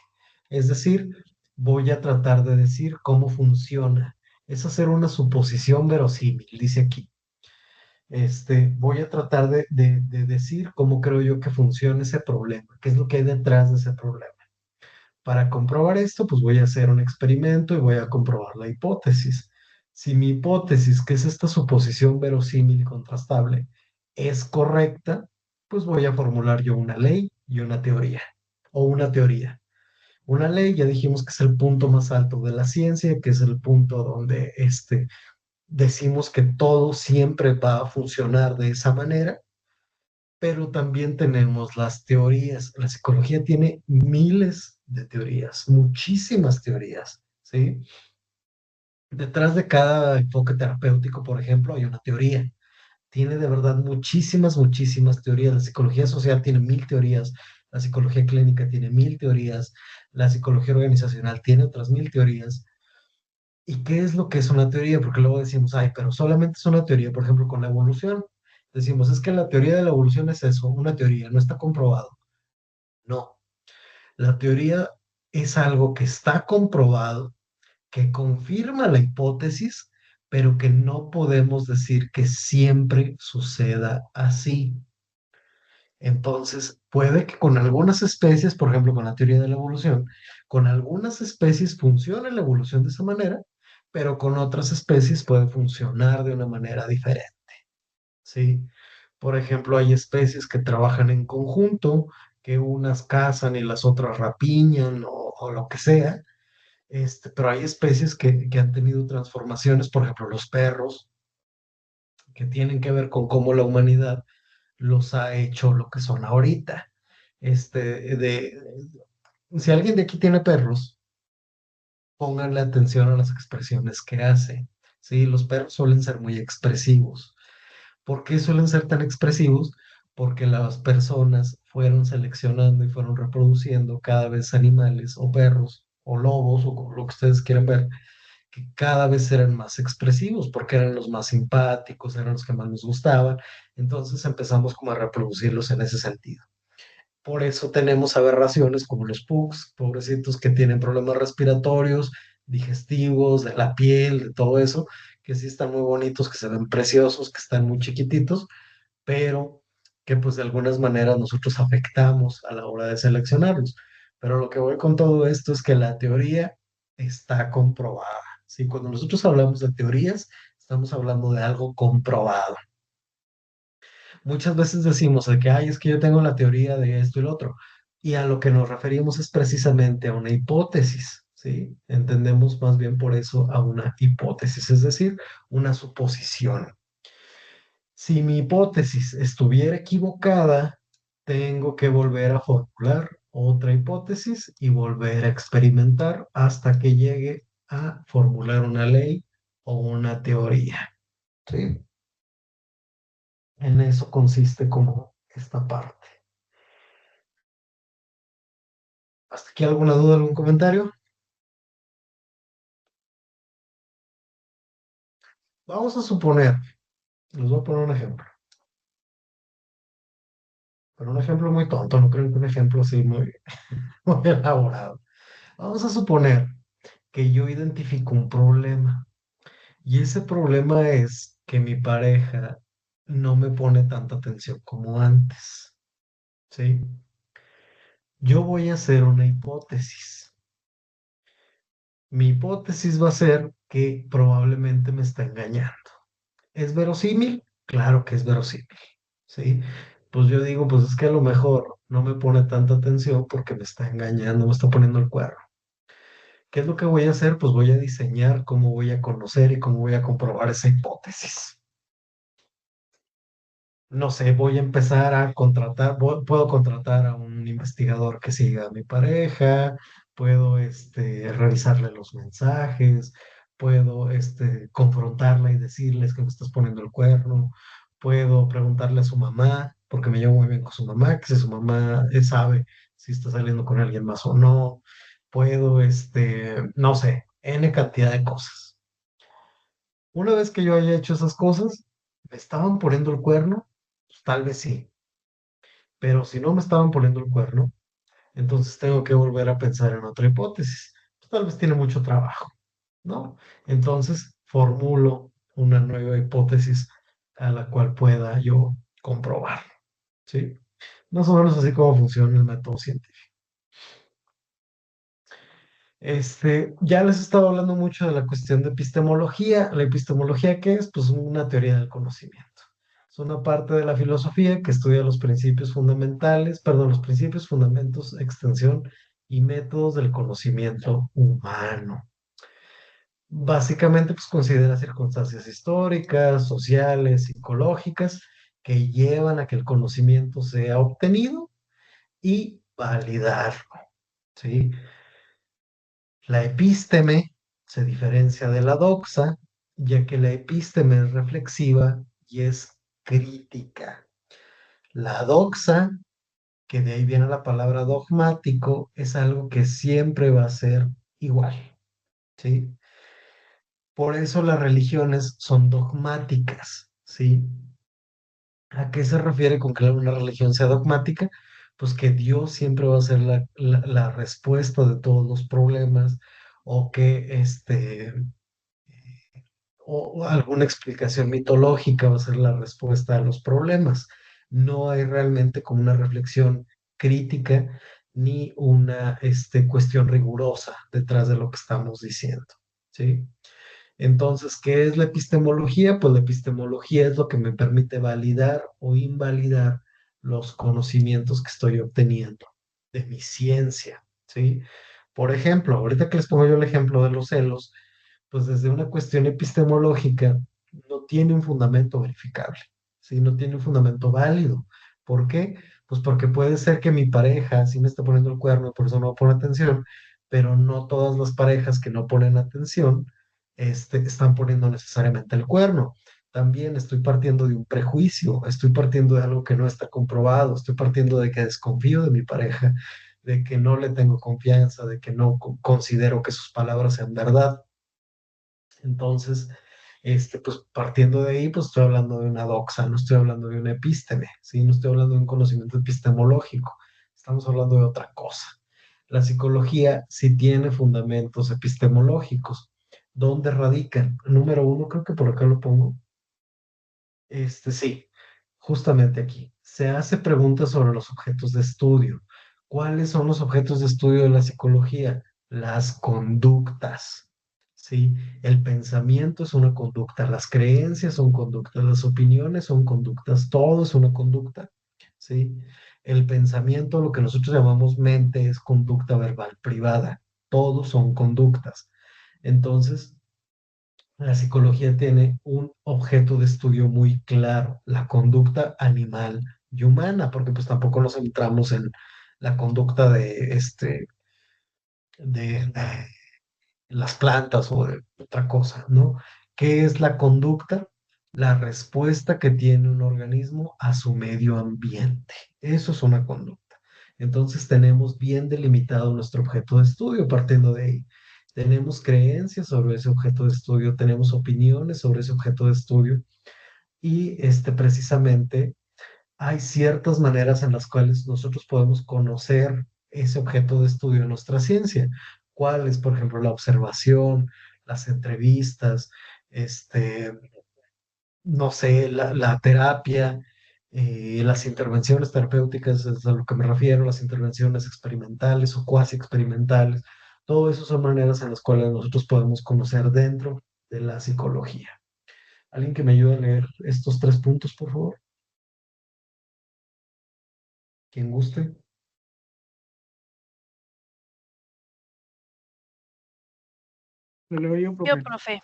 S1: Es decir, voy a tratar de decir cómo funciona. Es hacer una suposición verosímil, dice aquí. Voy a tratar de decir cómo creo yo que funciona ese problema, qué es lo que hay detrás de ese problema. Para comprobar esto, pues voy a hacer un experimento y voy a comprobar la hipótesis. Si mi hipótesis, que es esta suposición verosímil y contrastable, es correcta, pues voy a formular yo una ley y una teoría, o una teoría. Una ley, ya dijimos que es el punto más alto de la ciencia, que es el punto donde decimos que todo siempre va a funcionar de esa manera, pero también tenemos las teorías. La psicología tiene miles de teorías, muchísimas teorías, ¿sí? Detrás de cada enfoque terapéutico, por ejemplo, hay una teoría. Tiene de verdad muchísimas, muchísimas teorías. La psicología social tiene 1000 teorías, la psicología clínica tiene 1000 teorías, la psicología organizacional tiene otras 1000 teorías. ¿Y qué es lo que es una teoría? Porque luego decimos, ay, pero solamente es una teoría, por ejemplo, con la evolución. Decimos, es que la teoría de la evolución es eso, una teoría, no está comprobado. No, la teoría es algo que está comprobado, que confirma la hipótesis, pero que no podemos decir que siempre suceda así. Entonces, puede que con algunas especies, por ejemplo, con la teoría de la evolución, con algunas especies funcione la evolución de esa manera, pero con otras especies puede funcionar de una manera diferente, ¿sí? Por ejemplo, hay especies que trabajan en conjunto, que unas cazan y las otras rapiñan o lo que sea, pero hay especies que han tenido transformaciones, por ejemplo, los perros, que tienen que ver con cómo la humanidad los ha hecho lo que son ahorita. Si alguien de aquí tiene perros, pónganle atención a las expresiones que hace. Sí, los perros suelen ser muy expresivos. ¿Por qué suelen ser tan expresivos? Porque las personas fueron seleccionando y fueron reproduciendo cada vez animales o perros o lobos o lo que ustedes quieran ver, que cada vez eran más expresivos porque eran los más simpáticos, eran los que más nos gustaban. Entonces empezamos como a reproducirlos en ese sentido. Por eso tenemos aberraciones como los pugs, pobrecitos que tienen problemas respiratorios, digestivos, de la piel, de todo eso, que sí están muy bonitos, que se ven preciosos, que están muy chiquititos, pero que pues de algunas maneras nosotros afectamos a la hora de seleccionarlos. Pero lo que voy con todo esto es que la teoría está comprobada. ¿Sí? Cuando nosotros hablamos de teorías, estamos hablando de algo comprobado. Muchas veces decimos de que, ay, es que yo tengo la teoría de esto y lo otro, y a lo que nos referimos es precisamente a una hipótesis, ¿sí? Entendemos más bien por eso a una hipótesis, es decir, una suposición. Si mi hipótesis estuviera equivocada, tengo que volver a formular otra hipótesis y volver a experimentar hasta que llegue a formular una ley o una teoría, ¿sí? En eso consiste como esta parte. ¿Hasta aquí alguna duda, algún comentario? Vamos a suponer, les voy a poner un ejemplo, pero un ejemplo muy tonto, no creo que un ejemplo así muy, muy elaborado. Vamos a suponer que yo identifico un problema y ese problema es que mi pareja no me pone tanta atención como antes, ¿sí? Yo voy a hacer una hipótesis. Mi hipótesis va a ser que probablemente me está engañando. ¿Es verosímil? Claro que es verosímil, ¿sí? Pues yo digo, pues es que a lo mejor no me pone tanta atención porque me está engañando, me está poniendo el cuerno. ¿Qué es lo que voy a hacer? Pues voy a diseñar cómo voy a conocer y cómo voy a comprobar esa hipótesis. No sé, voy a empezar a contratar, puedo contratar a un investigador que siga a mi pareja, puedo revisarle los mensajes, puedo confrontarla y decirles que me estás poniendo el cuerno, puedo preguntarle a su mamá, porque me llevo muy bien con su mamá, que si su mamá sabe si está saliendo con alguien más o no, puedo, no sé, N cantidad de cosas. Una vez que yo haya hecho esas cosas, ¿me estaban poniendo el cuerno? Pues, tal vez sí, pero si no me estaban poniendo el cuerno, entonces tengo que volver a pensar en otra hipótesis. Pues, tal vez tiene mucho trabajo, ¿no? Entonces formulo una nueva hipótesis a la cual pueda yo comprobar, ¿sí? Más o menos así como funciona el método científico. Ya les he estado hablando mucho de la cuestión de epistemología. ¿La epistemología qué es? Pues una teoría del conocimiento. Es una parte de la filosofía que estudia los principios fundamentales, perdón, los principios, fundamentos, extensión y métodos del conocimiento humano. Básicamente, pues considera circunstancias históricas, sociales, psicológicas que llevan a que el conocimiento sea obtenido y validarlo, ¿sí? La epísteme se diferencia de la doxa, ya que la epísteme es reflexiva y es crítica. La doxa, que de ahí viene la palabra dogmático, es algo que siempre va a ser igual, ¿sí? Por eso las religiones son dogmáticas, ¿sí? ¿A qué se refiere con que una religión sea dogmática? Pues que Dios siempre va a ser la respuesta de todos los problemas o que o alguna explicación mitológica va a ser la respuesta a los problemas. No hay realmente como una reflexión crítica ni una cuestión rigurosa detrás de lo que estamos diciendo, ¿sí? Entonces, ¿qué es la epistemología? Pues la epistemología es lo que me permite validar o invalidar los conocimientos que estoy obteniendo de mi ciencia, ¿sí? Por ejemplo, ahorita que les pongo yo el ejemplo de los celos, pues desde una cuestión epistemológica no tiene un fundamento verificable, ¿sí? No tiene un fundamento válido. ¿Por qué? Pues porque puede ser que mi pareja sí me está poniendo el cuerno y por eso no pone atención, pero no todas las parejas que no ponen atención están poniendo necesariamente el cuerno. También estoy partiendo de un prejuicio, estoy partiendo de algo que no está comprobado, estoy partiendo de que desconfío de mi pareja, de que no le tengo confianza, de que no considero que sus palabras sean verdad. Entonces, pues partiendo de ahí, pues estoy hablando de una doxa, no estoy hablando de una epísteme, ¿sí? No estoy hablando de un conocimiento epistemológico, estamos hablando de otra cosa. La psicología sí tiene fundamentos epistemológicos. ¿Dónde radican? Número uno, creo que por acá lo pongo. Sí, justamente aquí. Se hace preguntas sobre los objetos de estudio. ¿Cuáles son los objetos de estudio de la psicología? Las conductas, ¿sí? El pensamiento es una conducta, las creencias son conductas, las opiniones son conductas, todo es una conducta, ¿sí? El pensamiento, lo que nosotros llamamos mente, es conducta verbal privada, todos son conductas. Entonces, la psicología tiene un objeto de estudio muy claro, la conducta animal y humana, porque pues tampoco nos centramos en la conducta de las plantas o de otra cosa, ¿no? ¿Qué es la conducta? La respuesta que tiene un organismo a su medio ambiente. Eso es una conducta. Entonces tenemos bien delimitado nuestro objeto de estudio partiendo de ahí. Tenemos creencias sobre ese objeto de estudio, tenemos opiniones sobre ese objeto de estudio y precisamente hay ciertas maneras en las cuales nosotros podemos conocer ese objeto de estudio en nuestra ciencia. ¿Cuál es, por ejemplo, la observación, las entrevistas, este, no sé, la terapia, las intervenciones terapéuticas, es a lo que me refiero, las intervenciones experimentales o cuasi experimentales? Todo eso son maneras en las cuales nosotros podemos conocer dentro de la psicología. ¿Alguien que me ayude a leer estos tres puntos, por favor? Quien guste.
S10: Lo leo yo,
S5: Yo,
S10: profe.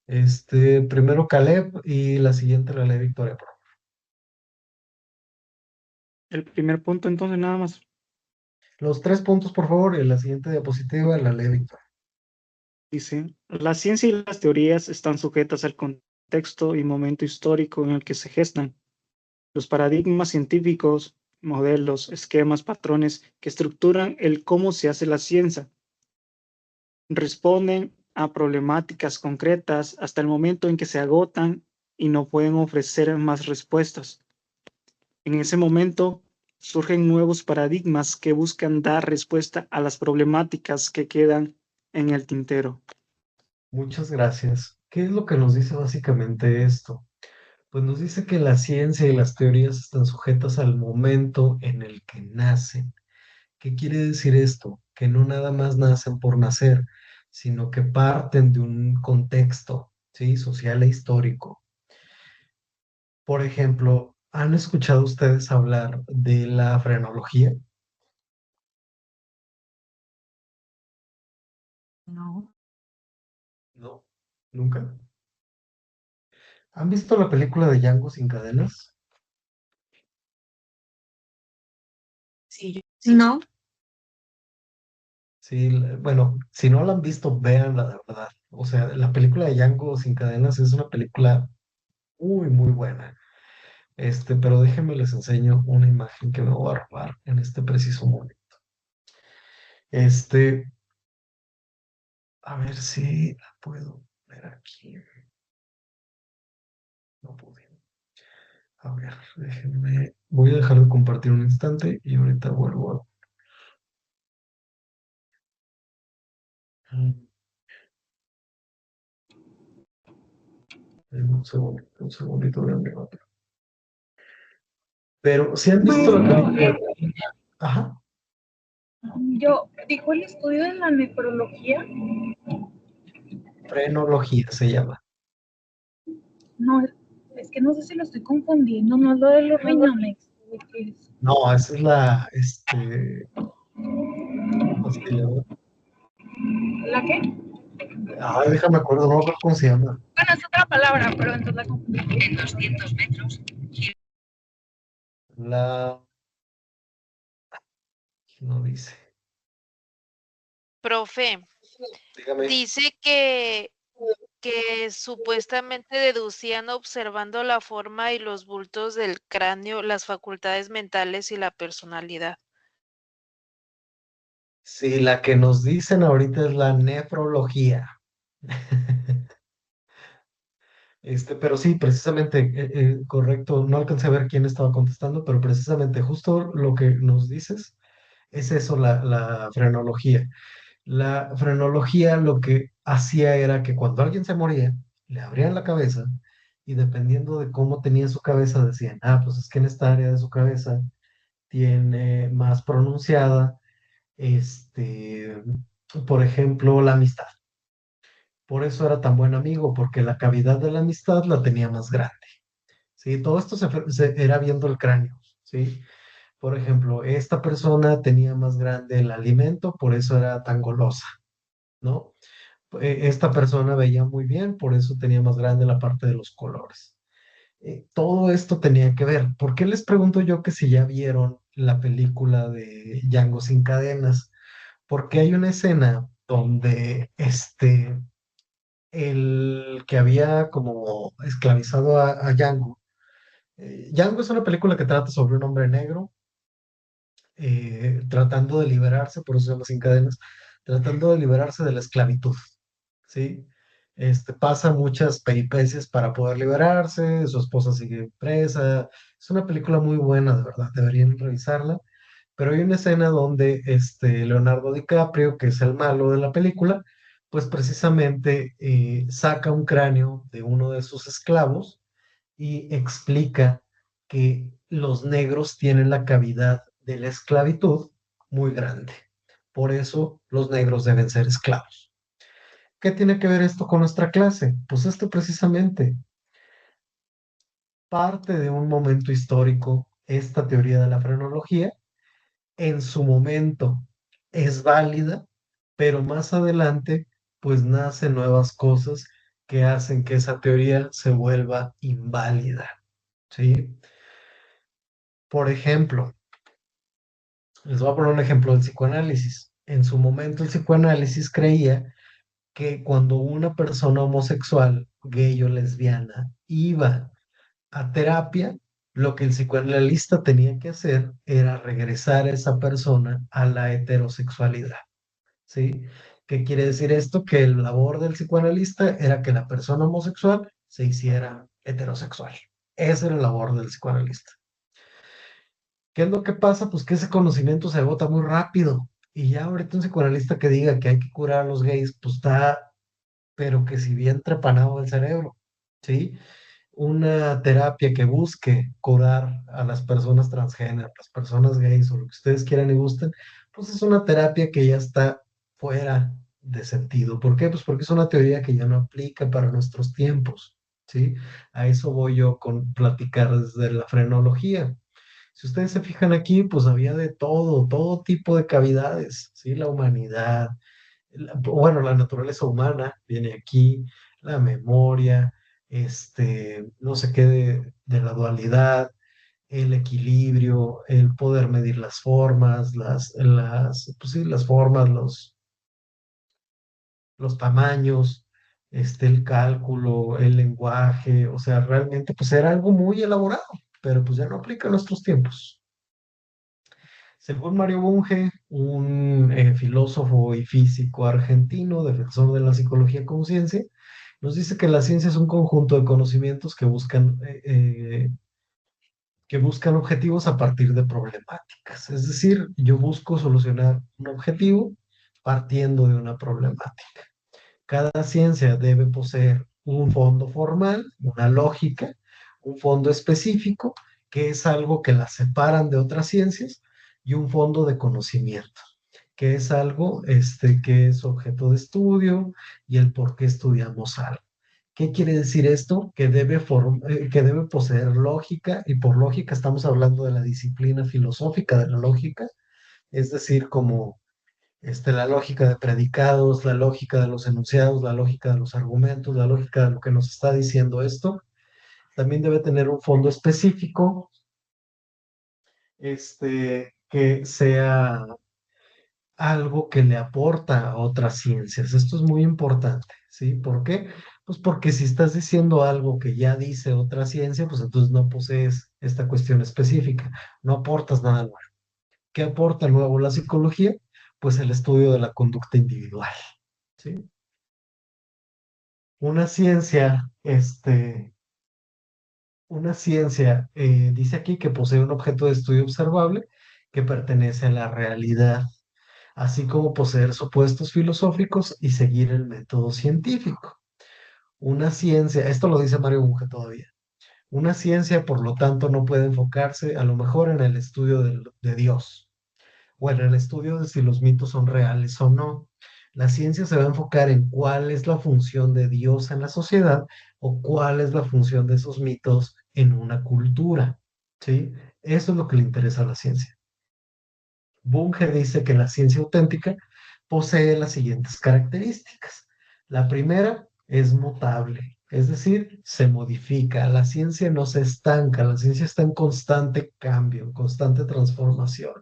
S5: profe.
S1: Primero Caleb y la siguiente la lee Victoria, por favor.
S10: El primer punto, entonces, nada más.
S1: Los tres puntos, por favor, y la siguiente diapositiva la lee Victoria.
S10: Dice, la ciencia y las teorías están sujetas al contexto y momento histórico en el que se gestan. Los paradigmas científicos, modelos, esquemas, patrones que estructuran el cómo se hace la ciencia, responden a problemáticas concretas hasta el momento en que se agotan y no pueden ofrecer más respuestas. En ese momento surgen nuevos paradigmas que buscan dar respuesta a las problemáticas que quedan en el tintero.
S1: Muchas gracias. ¿Qué es lo que nos dice básicamente esto? Pues nos dice que la ciencia y las teorías están sujetas al momento en el que nacen. ¿Qué quiere decir esto? Que no nada más nacen por nacer, sino que parten de un contexto, ¿sí? Social e histórico. Por ejemplo, ¿han escuchado ustedes hablar de la frenología?
S3: No.
S1: No, nunca. ¿Han visto la película de Django sin cadenas?
S3: Sí,
S9: No,
S1: Sí, bueno, si no la han visto, véanla de verdad. O sea, la película de Django sin cadenas es una película muy, muy buena. Pero déjenme les enseño una imagen que me voy a robar en este preciso momento. Este, a ver si la puedo ver aquí. No pude. A ver, déjenme. Voy a dejar de compartir un instante y ahorita vuelvo. Un segundito, voy a abrir otro. Pero si han visto la película. Ajá.
S11: Yo, dijo el estudio de la nefrología.
S1: Frenología se llama.
S11: No, es que no sé si lo estoy confundiendo, no es lo de los riñones. ¿De qué es?
S1: No, esa es la, ¿cómo se llama?
S11: ¿La qué?
S1: Ay, déjame acuerdo, no me acuerdo cómo se llama.
S11: Bueno, es otra palabra, pero entonces la confundí.
S12: En 200 metros.
S1: La, no dice.
S5: Profe,
S1: Dígame.
S5: dice que supuestamente deducían observando la forma y los bultos del cráneo, las facultades mentales y la personalidad.
S1: Sí, la que nos dicen ahorita es la nefrología. Pero sí, precisamente, correcto, no alcancé a ver quién estaba contestando, pero precisamente justo lo que nos dices es eso, la frenología. La frenología lo que hacía era que cuando alguien se moría, le abrían la cabeza y dependiendo de cómo tenía su cabeza, decían, ah, pues es que en esta área de su cabeza tiene más pronunciada, este, por ejemplo, la amistad. Por eso era tan buen amigo, porque la cavidad de la amistad la tenía más grande. ¿Sí? Todo esto era viendo el cráneo. ¿Sí? Por ejemplo, esta persona tenía más grande el alimento, por eso era tan golosa. ¿No? Esta persona veía muy bien, por eso tenía más grande la parte de los colores. Todo esto tenía que ver. ¿Por qué les pregunto yo que si ya vieron la película de Django sin cadenas? Porque hay una escena donde el que había como esclavizado a Django. Django es una película que trata sobre un hombre negro tratando de liberarse, por eso se llama Sin Cadenas, tratando de liberarse de la esclavitud, ¿sí? Pasa muchas peripecias para poder liberarse, su esposa sigue presa, es una película muy buena, de verdad, deberían revisarla, pero hay una escena donde Leonardo DiCaprio, que es el malo de la película, pues precisamente saca un cráneo de uno de sus esclavos y explica que los negros tienen la cavidad de la esclavitud muy grande. Por eso los negros deben ser esclavos. ¿Qué tiene que ver esto con nuestra clase? Pues esto precisamente parte de un momento histórico, esta teoría de la frenología, en su momento es válida, pero más adelante pues nacen nuevas cosas que hacen que esa teoría se vuelva inválida, ¿sí? Por ejemplo, les voy a poner un ejemplo del psicoanálisis. En su momento el psicoanálisis creía que cuando una persona homosexual, gay o lesbiana, iba a terapia, lo que el psicoanalista tenía que hacer era regresar a esa persona a la heterosexualidad. ¿Sí? ¿Qué quiere decir esto? Que el labor del psicoanalista era que la persona homosexual se hiciera heterosexual. Esa era la labor del psicoanalista. ¿Qué es lo que pasa? Pues que ese conocimiento se agota muy rápido. Y ya ahorita un psicoanalista que diga que hay que curar a los gays, pues está, pero que si bien trepanado el cerebro, ¿sí? Una terapia que busque curar a las personas transgénero, las personas gays o lo que ustedes quieran y gusten, pues es una terapia que ya está fuera de sentido. ¿Por qué? Pues porque es una teoría que ya no aplica para nuestros tiempos, ¿sí? A eso voy yo con platicar desde la frenología. Si ustedes se fijan aquí, pues había de todo tipo de cavidades, ¿sí? La humanidad, bueno, la naturaleza humana viene aquí, la memoria, no sé qué de la dualidad, el equilibrio, el poder medir las formas, pues sí, las formas, los tamaños, el cálculo, el lenguaje, o sea, realmente pues era algo muy elaborado, pero pues ya no aplica a nuestros tiempos. Según Mario Bunge, un filósofo y físico argentino, defensor de la psicología como ciencia, nos dice que la ciencia es un conjunto de conocimientos que buscan objetivos a partir de problemáticas. Es decir, yo busco solucionar un objetivo partiendo de una problemática. Cada ciencia debe poseer un fondo formal, una lógica, un fondo específico, que es algo que la separan de otras ciencias, y un fondo de conocimiento, que es algo que es objeto de estudio y el por qué estudiamos algo. ¿Qué quiere decir esto? Que debe poseer lógica, y por lógica estamos hablando de la disciplina filosófica de la lógica, es decir, como la lógica de predicados, la lógica de los enunciados, la lógica de los argumentos, la lógica de lo que nos está diciendo esto. También debe tener un fondo específico, que sea algo que le aporta a otras ciencias. Esto es muy importante, ¿sí? ¿Por qué? Pues porque si estás diciendo algo que ya dice otra ciencia, pues entonces no posees esta cuestión específica, no aportas nada nuevo. ¿Qué aporta nuevo la psicología? Pues el estudio de la conducta individual, ¿sí? Una ciencia, dice aquí que posee un objeto de estudio observable que pertenece a la realidad, así como poseer supuestos filosóficos y seguir el método científico. Una ciencia, esto lo dice Mario Bunge todavía, una ciencia, por lo tanto, no puede enfocarse a lo mejor en el estudio de Dios o en el estudio de si los mitos son reales o no. La ciencia se va a enfocar en cuál es la función de Dios en la sociedad o cuál es la función de esos mitos en una cultura, ¿sí? Eso es lo que le interesa a la ciencia. Bunge dice que la ciencia auténtica posee las siguientes características. La primera es mutable, es decir, se modifica. La ciencia no se estanca, la ciencia está en constante cambio, en constante transformación.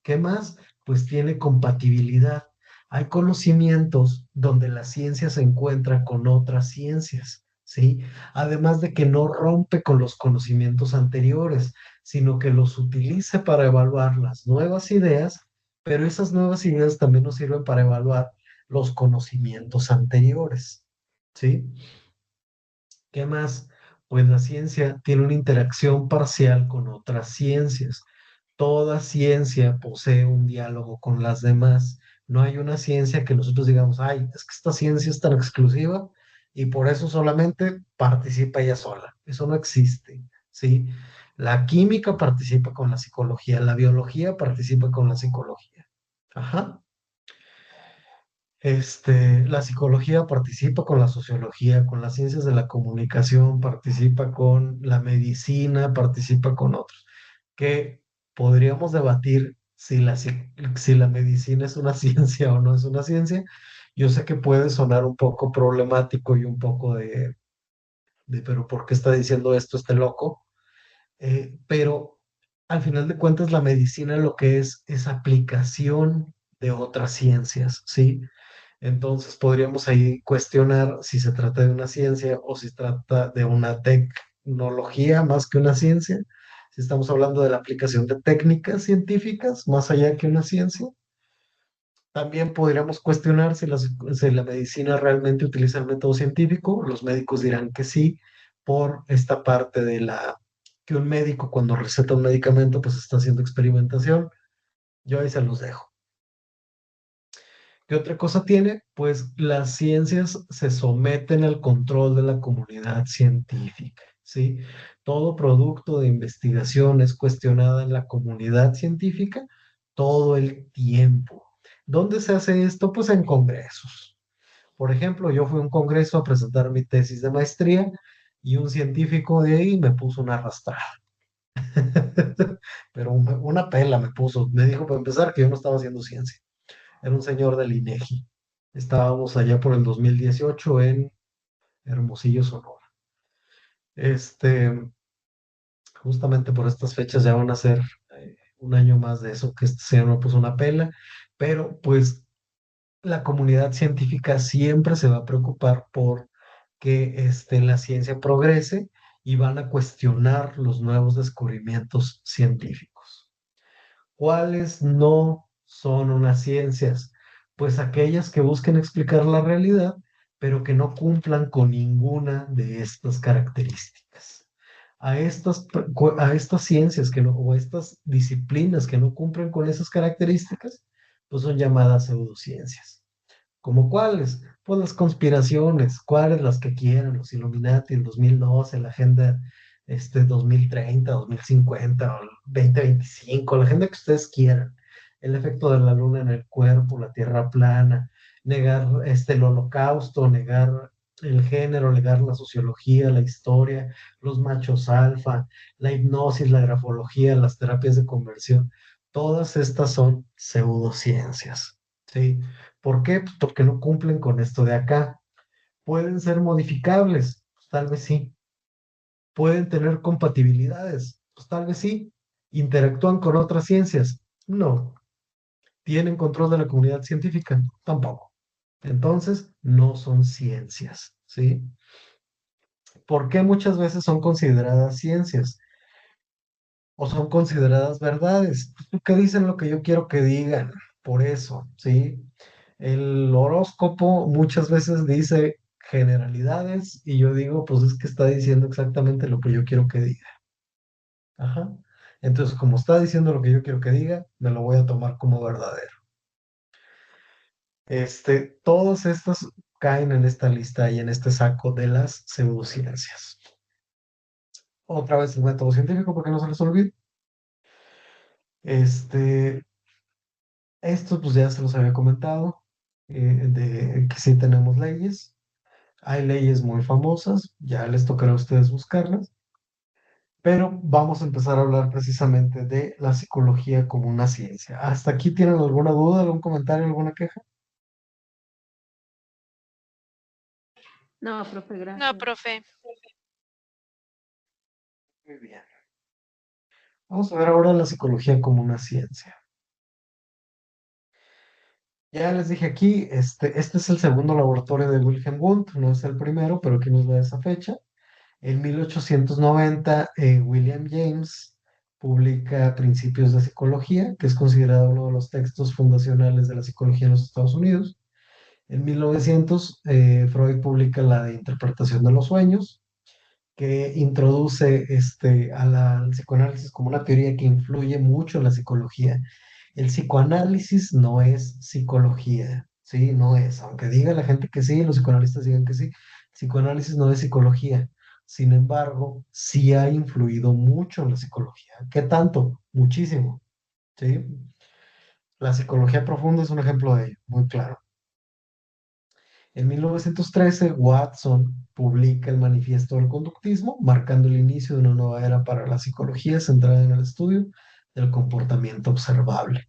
S1: ¿Qué más? Pues tiene compatibilidad. Hay conocimientos donde la ciencia se encuentra con otras ciencias, ¿sí? Además de que no rompe con los conocimientos anteriores, sino que los utiliza para evaluar las nuevas ideas, pero esas nuevas ideas también nos sirven para evaluar los conocimientos anteriores, ¿sí? ¿Qué más? Pues la ciencia tiene una interacción parcial con otras ciencias. Toda ciencia posee un diálogo con las demás. No hay una ciencia que nosotros digamos, ay, es que esta ciencia es tan exclusiva y por eso solamente participa ella sola. Eso no existe, ¿sí? La química participa con la psicología, la biología participa con la psicología. Ajá. La psicología participa con la sociología, con las ciencias de la comunicación, participa con la medicina, participa con otros. Que podríamos debatir si la medicina es una ciencia o no es una ciencia. Yo sé que puede sonar un poco problemático y un poco pero ¿por qué está diciendo esto este loco? Pero al final de cuentas la medicina lo que es aplicación de otras ciencias, ¿sí? Entonces podríamos ahí cuestionar si se trata de una ciencia o si se trata de una tecnología más que una ciencia. Si estamos hablando de la aplicación de técnicas científicas más allá que una ciencia. También podríamos cuestionar si la medicina realmente utiliza el método científico. Los médicos dirán que sí, por esta parte que un médico cuando receta un medicamento pues está haciendo experimentación. Yo ahí se los dejo. ¿Qué otra cosa tiene? Pues las ciencias se someten al control de la comunidad científica, ¿sí? Todo producto de investigación es cuestionada en la comunidad científica todo el tiempo. ¿Dónde se hace esto? Pues en congresos. Por ejemplo, yo fui a un congreso a presentar mi tesis de maestría y un científico de ahí me puso una arrastrada. Pero una pela me puso. Me dijo para empezar que yo no estaba haciendo ciencia. Era un señor del INEGI. Estábamos allá por el 2018 en Hermosillo, Sonora. Justamente por estas fechas ya van a ser un año más de eso que este señor me puso una pela, pero pues la comunidad científica siempre se va a preocupar por que la ciencia progrese y van a cuestionar los nuevos descubrimientos científicos. ¿Cuáles no son unas ciencias? Pues aquellas que busquen explicar la realidad, pero que no cumplan con ninguna de estas características. A estas ciencias o a estas disciplinas que no cumplen con esas características, pues son llamadas pseudociencias. ¿Como cuáles? Pues las conspiraciones, cuáles las que quieran, los Illuminati, el 2012, la agenda 2030, 2050 o el 2025, la agenda que ustedes quieran. El efecto de la luna en el cuerpo, la tierra plana, negar el holocausto, negar el género, negar la sociología, la historia, los machos alfa, la hipnosis, la grafología, las terapias de conversión. Todas estas son pseudociencias, ¿sí? ¿Por qué? Pues porque no cumplen con esto de acá. ¿Pueden ser modificables? Pues tal vez sí. ¿Pueden tener compatibilidades? Pues tal vez sí. ¿Interactúan con otras ciencias? No. ¿Tienen control de la comunidad científica? Tampoco. Entonces, no son ciencias, ¿sí? ¿Por qué muchas veces son consideradas ciencias? ¿O son consideradas verdades? Pues porque dicen lo que yo quiero que digan. Por eso, ¿sí? El horóscopo muchas veces dice generalidades y yo digo, pues es que está diciendo exactamente lo que yo quiero que diga. Ajá. Entonces, como está diciendo lo que yo quiero que diga, me lo voy a tomar como verdadero. Todas estas caen en esta lista y en este saco de las pseudociencias. Otra vez el método científico, porque no se les olvide. Esto pues ya se los había comentado, de que sí tenemos leyes. Hay leyes muy famosas, ya les tocará a ustedes buscarlas, pero vamos a empezar a hablar precisamente de la psicología como una ciencia. ¿Hasta aquí tienen alguna duda, algún comentario, alguna queja?
S8: No, profe,
S5: No,
S8: gracias.
S5: profe.
S1: Muy bien. Vamos a ver ahora la psicología como una ciencia. Ya les dije aquí, este es el segundo laboratorio de Wilhelm Wundt, no es el primero, pero aquí nos da esa fecha. En 1890, William James publica Principios de Psicología, que es considerado uno de los textos fundacionales de la psicología en los Estados Unidos. En 1900, Freud publica la de Interpretación de los Sueños, que introduce al psicoanálisis como una teoría que influye mucho en la psicología. El psicoanálisis no es psicología, ¿sí? No es, aunque diga la gente que sí, los psicoanalistas digan que sí, psicoanálisis no es psicología. Sin embargo, sí ha influido mucho en la psicología. ¿Qué tanto? Muchísimo, ¿sí? La psicología profunda es un ejemplo de ello, muy claro. En 1913, Watson publica el Manifiesto del Conductismo, marcando el inicio de una nueva era para la psicología centrada en el estudio del comportamiento observable.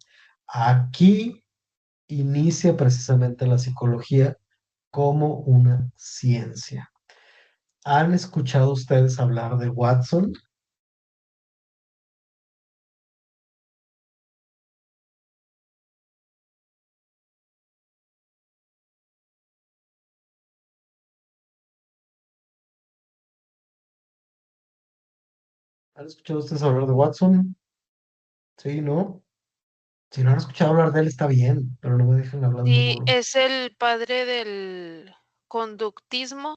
S1: Aquí inicia precisamente la psicología como una ciencia. ¿Han escuchado ustedes hablar de Watson? ¿Han escuchado ustedes hablar de Watson? Sí, ¿no? Si no han escuchado hablar de él, está bien, pero no me dejen hablando
S5: Sí,
S1: duro.
S5: es el padre del conductismo.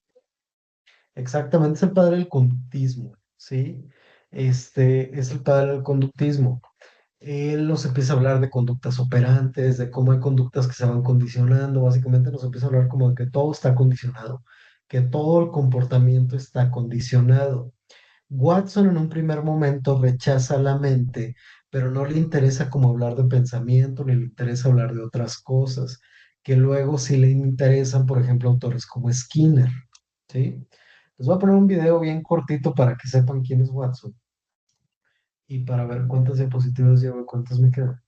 S1: Exactamente, es el padre del conductismo, ¿sí? Es el padre del conductismo. Él nos empieza a hablar de conductas operantes, de cómo hay conductas que se van condicionando, básicamente nos empieza a hablar como de que todo está condicionado, que todo el comportamiento está condicionado. Watson en un primer momento rechaza la mente, pero no le interesa como hablar de pensamiento, ni le interesa hablar de otras cosas, que luego sí le interesan, por ejemplo, autores como Skinner, ¿sí? Les voy a poner un video bien cortito para que sepan quién es Watson y para ver cuántas diapositivas llevo y cuántas me quedan.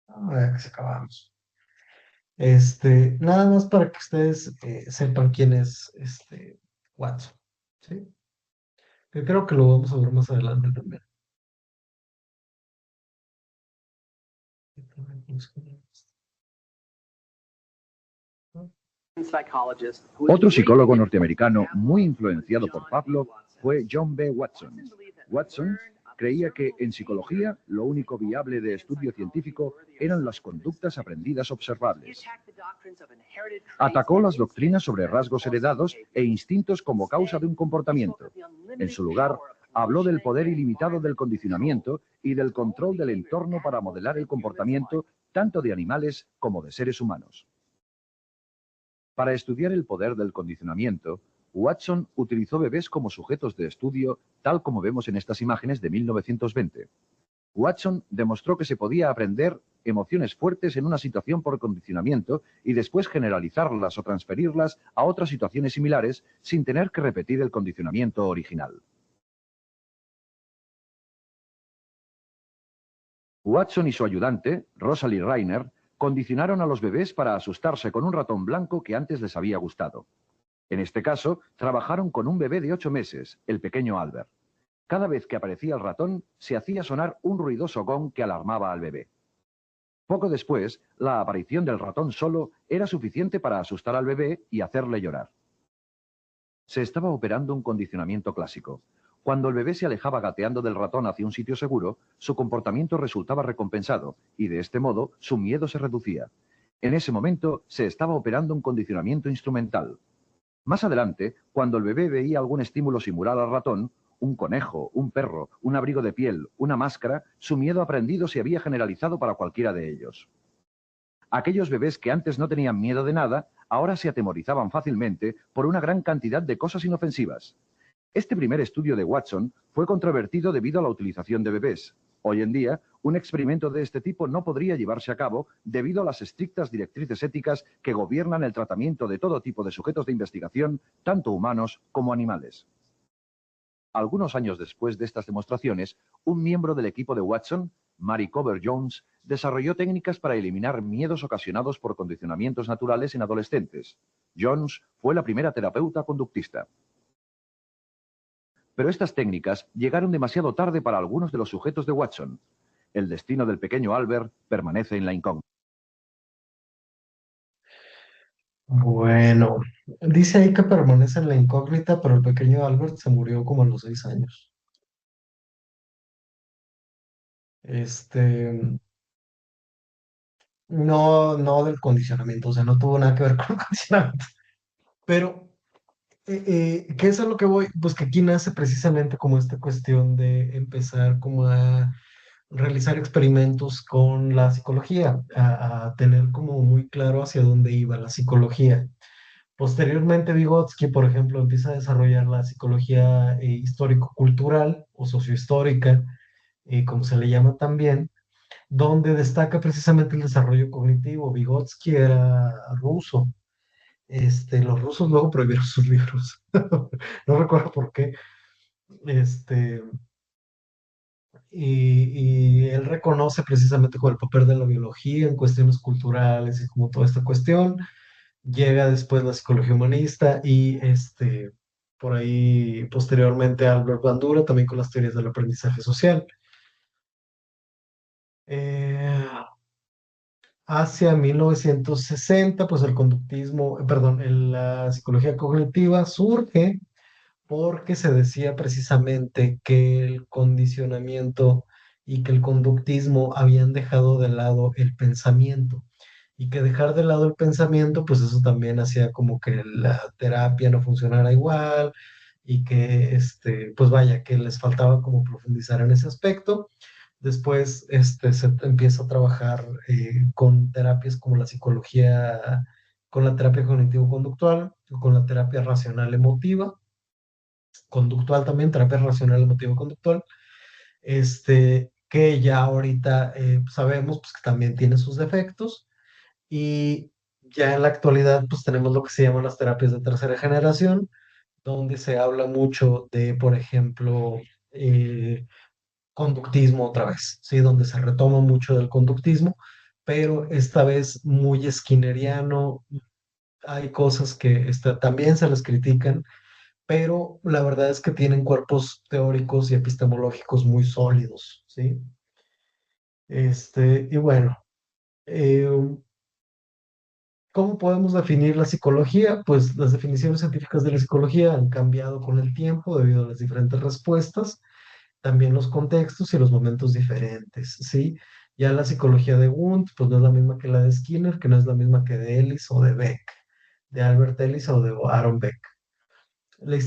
S1: Ya que se acabamos. Nada más para que ustedes sepan quién es Watson, ¿sí? Que creo que lo vamos a ver más adelante también.
S12: Otro psicólogo norteamericano muy influenciado por Pavlov fue John B. Watson. Watson creía que en psicología lo único viable de estudio científico eran las conductas aprendidas observables. Atacó las doctrinas sobre rasgos heredados e instintos como causa de un comportamiento. En su lugar, habló del poder ilimitado del condicionamiento y del control del entorno para modelar el comportamiento tanto de animales como de seres humanos. Para estudiar el poder del condicionamiento, Watson utilizó bebés como sujetos de estudio, tal como vemos en estas imágenes de 1920. Watson demostró que se podía aprender emociones fuertes en una situación por condicionamiento y después generalizarlas o transferirlas a otras situaciones similares sin tener que repetir el condicionamiento original. Watson y su ayudante, Rosalie Reiner, condicionaron a los bebés para asustarse con un ratón blanco que antes les había gustado. En este caso, trabajaron con un bebé de 8 meses, el pequeño Albert. Cada vez que aparecía el ratón, se hacía sonar un ruidoso gong que alarmaba al bebé. Poco después, la aparición del ratón solo era suficiente para asustar al bebé y hacerle llorar. Se estaba operando un condicionamiento clásico. Cuando el bebé se alejaba gateando del ratón hacia un sitio seguro, su comportamiento resultaba recompensado y de este modo su miedo se reducía. En ese momento se estaba operando un condicionamiento instrumental. Más adelante, cuando el bebé veía algún estímulo similar al ratón, un conejo, un perro, un abrigo de piel, una máscara, su miedo aprendido se había generalizado para cualquiera de ellos. Aquellos bebés que antes no tenían miedo de nada, ahora se atemorizaban fácilmente por una gran cantidad de cosas inofensivas. Este primer estudio de Watson fue controvertido debido a la utilización de bebés. Hoy en día, un experimento de este tipo no podría llevarse a cabo debido a las estrictas directrices éticas que gobiernan el tratamiento de todo tipo de sujetos de investigación, tanto humanos como animales. Algunos años después de estas demostraciones, un miembro del equipo de Watson, Mary Cover Jones, desarrolló técnicas para eliminar miedos ocasionados por condicionamientos naturales en adolescentes. Jones fue la primera terapeuta conductista. Pero estas técnicas llegaron demasiado tarde para algunos de los sujetos de Watson. El destino del pequeño Albert permanece en la incógnita.
S1: Bueno, dice ahí que permanece en la incógnita, pero el pequeño Albert se murió como a los 6 años. No del condicionamiento, o sea, no tuvo nada que ver con el condicionamiento. Pero, ¿qué es a lo que voy? Pues que aquí nace precisamente como esta cuestión de empezar como a realizar experimentos con la psicología, a tener como muy claro hacia dónde iba la psicología. Posteriormente, Vygotsky, por ejemplo, empieza a desarrollar la psicología histórico-cultural o sociohistórica, como se le llama también, donde destaca precisamente el desarrollo cognitivo. Vygotsky era ruso. Los rusos luego prohibieron sus libros. No recuerdo por qué. Este, y él reconoce precisamente con el papel de la biología en cuestiones culturales y como toda esta cuestión. Llega después la psicología humanista y por ahí posteriormente Albert Bandura también con las teorías del aprendizaje social. Eh, Hacia 1960, pues el conductismo, perdón, la psicología cognitiva surge porque se decía precisamente que el condicionamiento y que el conductismo habían dejado de lado el pensamiento y que dejar de lado el pensamiento, pues eso también hacía como que la terapia no funcionara igual y que, pues vaya, que les faltaba como profundizar en ese aspecto. Después, se empieza a trabajar con terapias como la psicología, con la terapia cognitivo-conductual, con la terapia racional emotiva, conductual también, terapia racional emotivo-conductual, que ya ahorita sabemos pues, que también tiene sus defectos y ya en la actualidad pues tenemos lo que se llaman las terapias de tercera generación, donde se habla mucho de, por ejemplo, conductismo otra vez, ¿sí? Donde se retoma mucho del conductismo, pero esta vez muy skinneriano. Hay cosas que también se les critican, pero la verdad es que tienen cuerpos teóricos y epistemológicos muy sólidos, ¿sí? Y bueno, eh, ¿cómo podemos definir la psicología? Pues las definiciones científicas de la psicología han cambiado con el tiempo debido a las diferentes respuestas, también los contextos y los momentos diferentes, ¿sí? Ya la psicología de Wundt, pues no es la misma que la de Skinner, que no es la misma que de Ellis o de Beck, de Albert Ellis o de Aaron Beck. La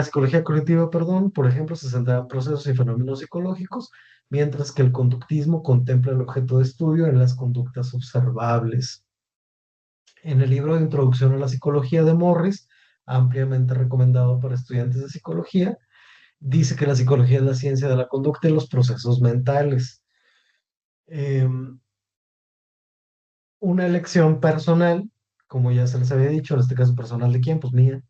S1: psicología cognitiva, perdón, por ejemplo, se centra en procesos y fenómenos psicológicos, mientras que el conductismo contempla el objeto de estudio en las conductas observables. En el libro de Introducción a la Psicología de Morris, ampliamente recomendado para estudiantes de psicología, dice que la psicología es la ciencia de la conducta y los procesos mentales. Una elección personal, como ya se les había dicho, en este caso personal de quién, pues mía,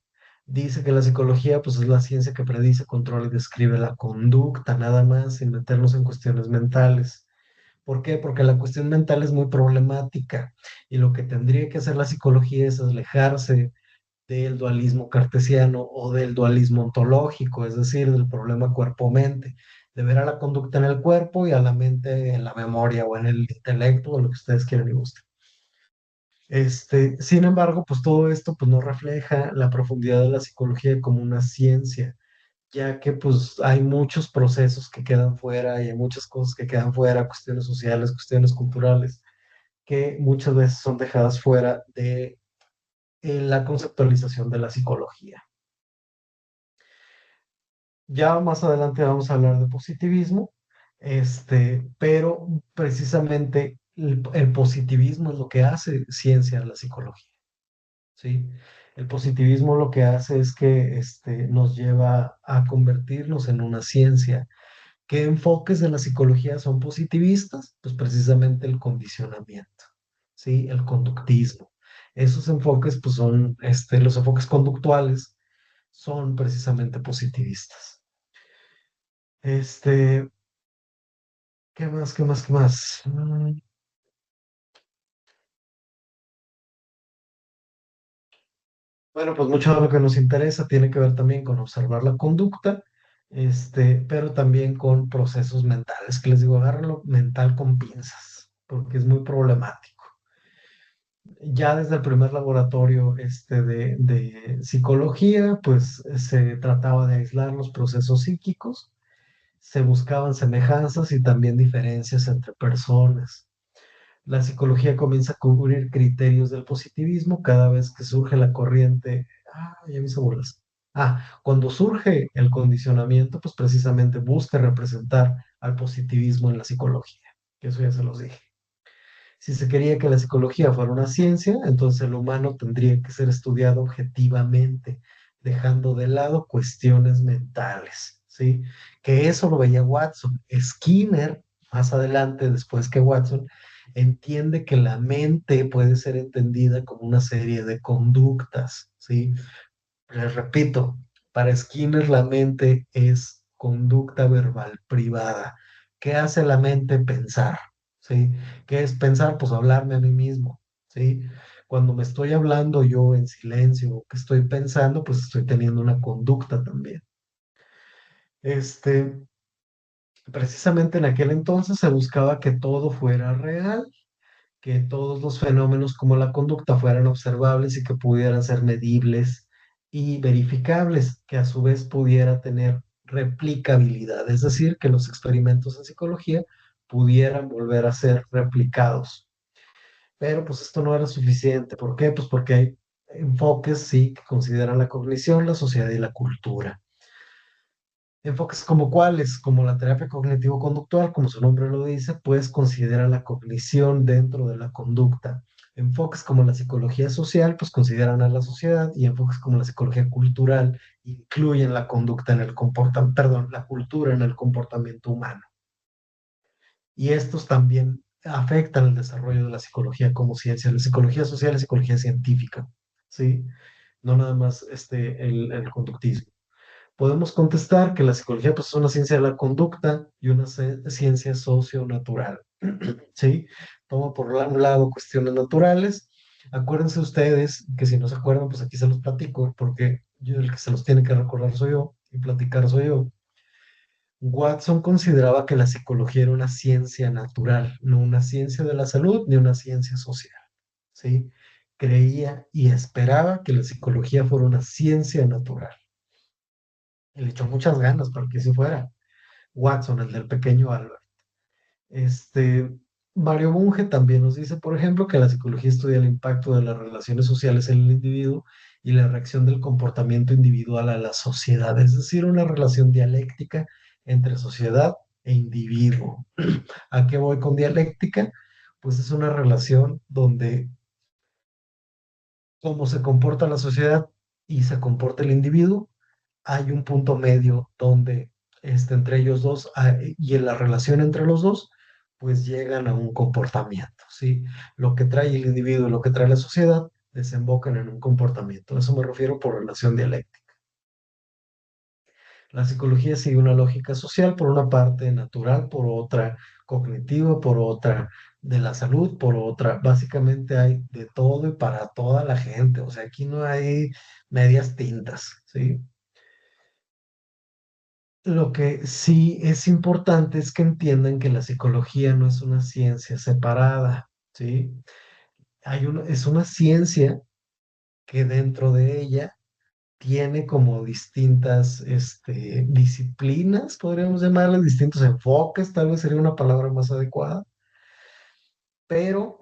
S1: dice que la psicología pues es la ciencia que predice, controla y describe la conducta, nada más, sin meternos en cuestiones mentales. ¿Por qué? Porque la cuestión mental es muy problemática y lo que tendría que hacer la psicología es alejarse del dualismo cartesiano o del dualismo ontológico, es decir, del problema cuerpo-mente, de ver a la conducta en el cuerpo y a la mente en la memoria o en el intelecto o lo que ustedes quieran y gusten. Sin embargo, pues todo esto pues no refleja la profundidad de la psicología como una ciencia, ya que pues hay muchos procesos que quedan fuera y hay muchas cosas que quedan fuera, cuestiones sociales, cuestiones culturales, que muchas veces son dejadas fuera de la conceptualización de la psicología. Ya más adelante vamos a hablar de positivismo, pero precisamente el positivismo es lo que hace ciencia a la psicología. ¿Sí? El positivismo lo que hace es que nos lleva a convertirnos en una ciencia. ¿Qué enfoques de la psicología son positivistas? Pues precisamente el condicionamiento, ¿sí? El conductismo. Esos enfoques, pues son los enfoques conductuales, son precisamente positivistas. ¿Qué más? ¿Qué más? ¿Qué más? Bueno, pues mucho de lo que nos interesa tiene que ver también con observar la conducta, pero también con procesos mentales, que les digo, agárrenlo mental con pinzas, porque es muy problemático. Ya desde el primer laboratorio de psicología, pues se trataba de aislar los procesos psíquicos, se buscaban semejanzas y también diferencias entre personas. La psicología comienza a cubrir criterios del positivismo cada vez que surge la corriente. Ya me hice bolas. Cuando surge el condicionamiento, pues precisamente busca representar al positivismo en la psicología, que eso ya se los dije. Si se quería que la psicología fuera una ciencia, entonces el humano tendría que ser estudiado objetivamente, dejando de lado cuestiones mentales, ¿sí? Que eso lo veía Watson. Skinner, más adelante, después que Watson, entiende que la mente puede ser entendida como una serie de conductas, ¿sí? Les repito, para Skinner la mente es conducta verbal privada. ¿Qué hace la mente? Pensar, ¿sí? ¿Qué es pensar? Pues hablarme a mí mismo, ¿sí? Cuando me estoy hablando yo en silencio o que estoy pensando, pues estoy teniendo una conducta también. Precisamente en aquel entonces se buscaba que todo fuera real, que todos los fenómenos como la conducta fueran observables y que pudieran ser medibles y verificables, que a su vez pudiera tener replicabilidad, es decir, que los experimentos en psicología pudieran volver a ser replicados. Pero pues esto no era suficiente. ¿Por qué? Pues porque hay enfoques, sí, que consideran la cognición, la sociedad y la cultura. Enfoques como cuáles, como la terapia cognitivo-conductual, como su nombre lo dice, pues considera la cognición dentro de la conducta. Enfoques como la psicología social, pues consideran a la sociedad, y enfoques como la psicología cultural incluyen la conducta en el comportamiento, perdón, la cultura en el comportamiento humano. Y estos también afectan el desarrollo de la psicología como ciencia, la psicología social y psicología científica, ¿sí? No nada más el conductismo. Podemos contestar que la psicología pues, es una ciencia de la conducta y una ciencia socio-natural. ¿Sí? Toma por un lado cuestiones naturales. Acuérdense ustedes que si no se acuerdan, pues aquí se los platico, porque yo el que se los tiene que recordar soy yo y platicar soy yo. Watson consideraba que la psicología era una ciencia natural, no una ciencia de la salud ni una ciencia social. ¿Sí? Creía y esperaba que la psicología fuera una ciencia natural. Y le echó muchas ganas para que así fuera. Watson, el del pequeño Albert. Mario Bunge también nos dice, por ejemplo, que la psicología estudia el impacto de las relaciones sociales en el individuo y la reacción del comportamiento individual a la sociedad, es decir, una relación dialéctica entre sociedad e individuo. ¿A qué voy con dialéctica? Pues es una relación donde cómo se comporta la sociedad y se comporta el individuo, hay un punto medio donde entre ellos dos y en la relación entre los dos, pues llegan a un comportamiento, ¿sí? Lo que trae el individuo y lo que trae la sociedad desembocan en un comportamiento. A eso me refiero por relación dialéctica. La psicología sigue una lógica social, por una parte natural, por otra cognitiva, por otra de la salud, por otra. Básicamente hay de todo y para toda la gente. O sea, aquí no hay medias tintas, ¿sí? Lo que sí es importante es que entiendan que la psicología no es una ciencia separada, ¿sí? Es una ciencia que dentro de ella tiene como distintas disciplinas, podríamos llamarlas, distintos enfoques, tal vez sería una palabra más adecuada, pero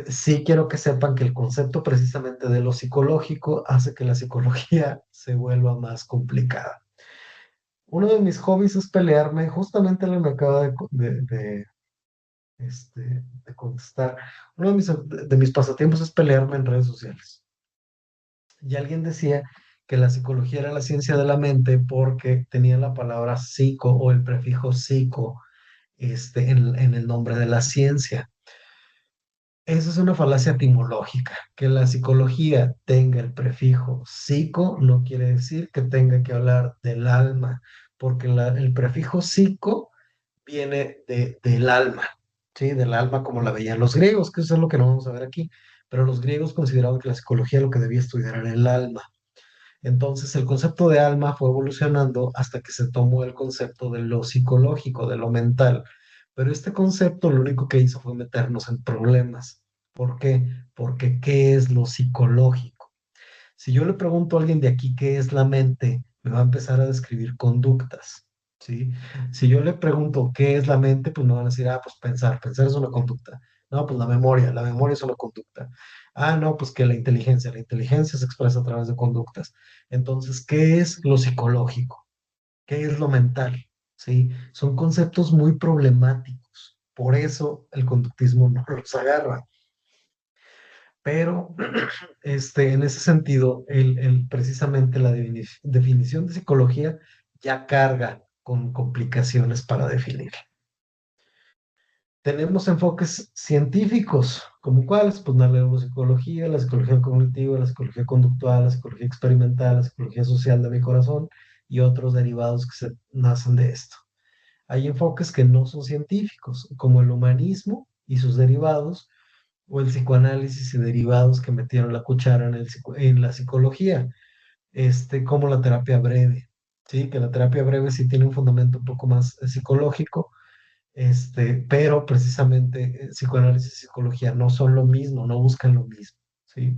S1: sí quiero que sepan que el concepto precisamente de lo psicológico hace que la psicología se vuelva más complicada. Uno de mis hobbies es pelearme, justamente le me acaba de contestar, uno de mis pasatiempos es pelearme en redes sociales. Y alguien decía que la psicología era la ciencia de la mente porque tenía la palabra psico o el prefijo psico en el nombre de la ciencia. Esa es una falacia etimológica. Que la psicología tenga el prefijo psico no quiere decir que tenga que hablar del alma, porque el prefijo psico viene del alma, ¿sí? Del alma como la veían los griegos, que eso es lo que no vamos a ver aquí. Pero los griegos consideraban que la psicología lo que debía estudiar era el alma. Entonces el concepto de alma fue evolucionando hasta que se tomó el concepto de lo psicológico, de lo mental. Pero este concepto lo único que hizo fue meternos en problemas. ¿Por qué? Porque ¿qué es lo psicológico? Si yo le pregunto a alguien de aquí qué es la mente, me va a empezar a describir conductas, ¿sí? Si yo le pregunto qué es la mente, pues me van a decir, ah, pues pensar es una conducta. No, pues la memoria es una conducta. Ah, no, pues que la inteligencia se expresa a través de conductas. Entonces, ¿qué es lo psicológico? ¿Qué es lo mental? ¿Sí? Son conceptos muy problemáticos. Por eso el conductismo no los agarra. Pero en ese sentido, precisamente la definición de psicología ya carga con complicaciones para definir. Tenemos enfoques científicos, como cuáles, pues la neuropsicología, la psicología cognitiva, la psicología conductual, la psicología experimental, la psicología social de mi corazón y otros derivados que se nacen de esto. Hay enfoques que no son científicos, como el humanismo y sus derivados, o el psicoanálisis y derivados que metieron la cuchara en la psicología, como la terapia breve, ¿sí? Que la terapia breve sí tiene un fundamento un poco más psicológico, pero precisamente psicoanálisis y psicología no son lo mismo, no buscan lo mismo, ¿sí?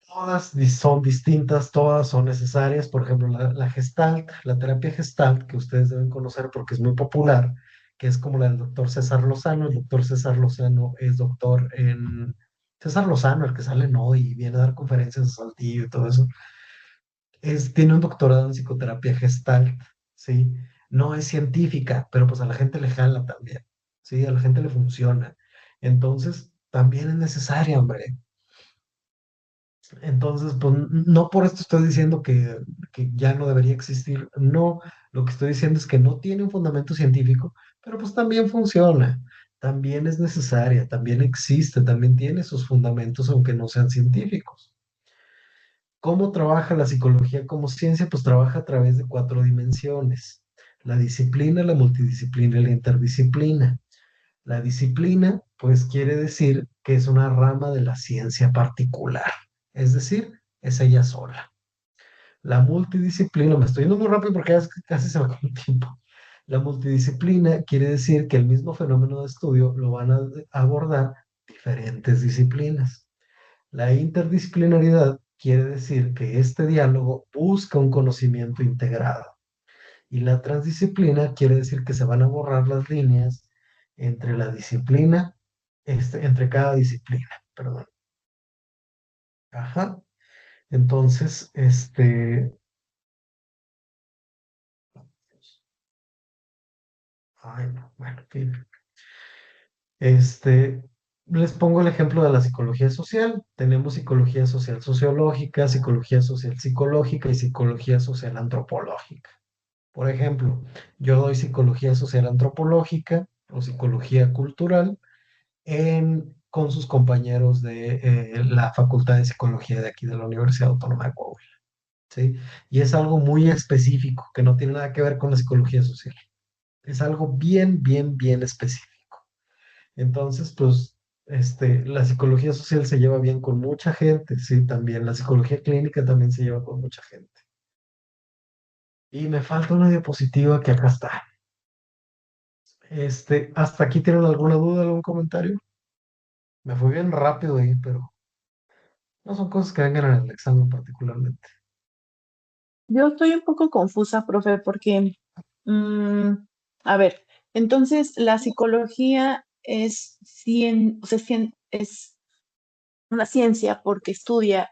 S1: Todas son distintas, todas son necesarias. Por ejemplo, la Gestalt, la terapia Gestalt, que ustedes deben conocer porque es muy popular, que es como la del doctor César Lozano. El doctor César Lozano es doctor en... César Lozano, el que sale en hoy y viene a dar conferencias a Saltillo y todo eso, tiene un doctorado en psicoterapia Gestalt, ¿sí? No es científica, pero pues a la gente le jala también, ¿sí? A la gente le funciona. Entonces, también es necesaria, hombre. Entonces, pues no por esto estoy diciendo que ya no debería existir, no, lo que estoy diciendo es que no tiene un fundamento científico, pero pues también funciona, también es necesaria, también existe, también tiene sus fundamentos aunque no sean científicos. ¿Cómo trabaja la psicología como ciencia? Pues trabaja a través de 4 dimensiones: la disciplina, la multidisciplina y la interdisciplina. La disciplina, pues quiere decir que es una rama de la ciencia particular, es decir, es ella sola. La multidisciplina, me estoy yendo muy rápido porque casi se me acabó el tiempo. La multidisciplina quiere decir que el mismo fenómeno de estudio lo van a abordar diferentes disciplinas. La interdisciplinaridad quiere decir que este diálogo busca un conocimiento integrado. Y la transdisciplina quiere decir que se van a borrar las líneas entre la disciplina, entre cada disciplina, perdón. Ajá. Entonces, ay, no, bueno, en fin. Este, les pongo el ejemplo de la psicología social. Tenemos psicología social sociológica, psicología social psicológica y psicología social antropológica. Por ejemplo, yo doy psicología social antropológica o psicología cultural con sus compañeros de la Facultad de Psicología de aquí de la Universidad Autónoma de Coahuila, ¿sí? Y es algo muy específico, que no tiene nada que ver con la psicología social. Es algo bien, bien, bien específico. Entonces, pues, la psicología social se lleva bien con mucha gente, sí, también. La psicología clínica también se lleva con mucha gente. Y me falta una diapositiva que acá está. ¿Hasta aquí tienen alguna duda, algún comentario? Me fue bien rápido ahí, pero no son cosas que vengan en el examen particularmente.
S3: Yo estoy un poco confusa, profe, porque, mm, a ver, entonces la psicología es, o sea, es una ciencia porque estudia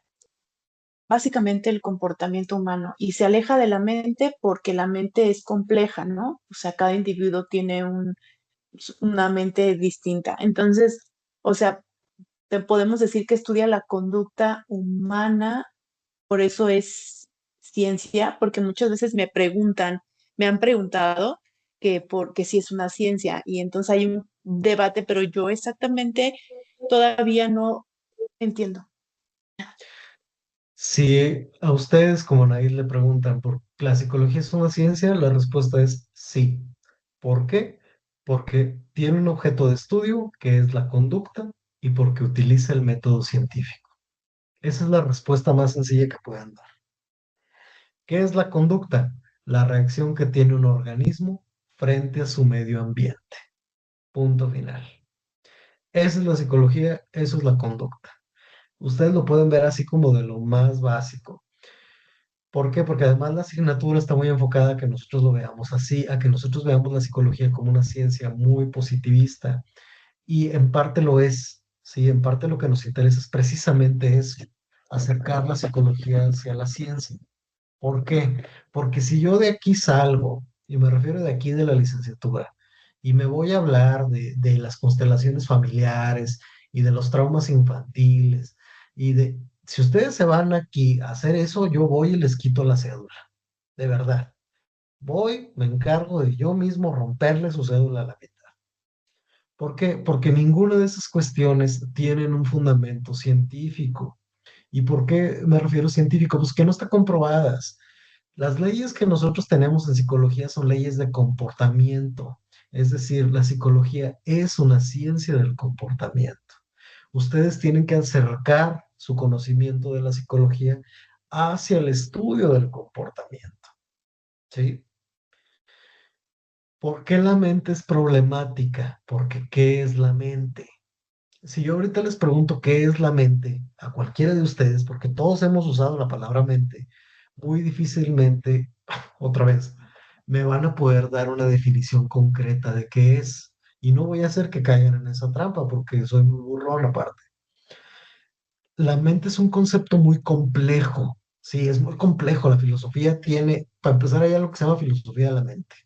S3: básicamente el comportamiento humano y se aleja de la mente porque la mente es compleja, ¿no? O sea, cada individuo tiene una mente distinta. Entonces, o sea, te podemos decir que estudia la conducta humana, por eso es ciencia, porque muchas veces me han preguntado que porque si es una ciencia y entonces hay un debate, pero yo exactamente todavía no entiendo.
S1: Si a ustedes, como nadie le preguntan por la psicología es una ciencia, la respuesta es sí. ¿Por qué? Porque tiene un objeto de estudio que es la conducta y porque utiliza el método científico. Esa es la respuesta más sencilla que pueden dar. ¿Qué es la conducta? La reacción que tiene un organismo frente a su medio ambiente. Punto final. Esa es la psicología, eso es la conducta. Ustedes lo pueden ver así como de lo más básico. ¿Por qué? Porque además la asignatura está muy enfocada a que nosotros lo veamos así, a que nosotros veamos la psicología como una ciencia muy positivista. Y en parte lo es, sí, en parte lo que nos interesa es precisamente eso, acercar la psicología hacia la ciencia. ¿Por qué? Porque si yo de aquí salgo, y me refiero de aquí de la licenciatura, y me voy a hablar de las constelaciones familiares y de los traumas infantiles, si ustedes se van aquí a hacer eso, yo voy y les quito la cédula, de verdad. Voy, me encargo de yo mismo romperle su cédula a la mitad. ¿Por qué? Porque ninguna de esas cuestiones tienen un fundamento científico. ¿Y por qué me refiero científico? Pues que no están comprobadas. Las leyes que nosotros tenemos en psicología son leyes de comportamiento, es decir, la psicología es una ciencia del comportamiento. Ustedes tienen que acercar su conocimiento de la psicología hacia el estudio del comportamiento, ¿sí? ¿Por qué la mente es problemática? Porque ¿qué es la mente? Si yo ahorita les pregunto qué es la mente a cualquiera de ustedes, porque todos hemos usado la palabra mente, muy difícilmente, otra vez, me van a poder dar una definición concreta de qué es. Y no voy a hacer que caigan en esa trampa, porque soy muy burrón aparte. La mente es un concepto muy complejo. Sí, es muy complejo. La filosofía tiene, para empezar, hay algo que se llama filosofía de la mente.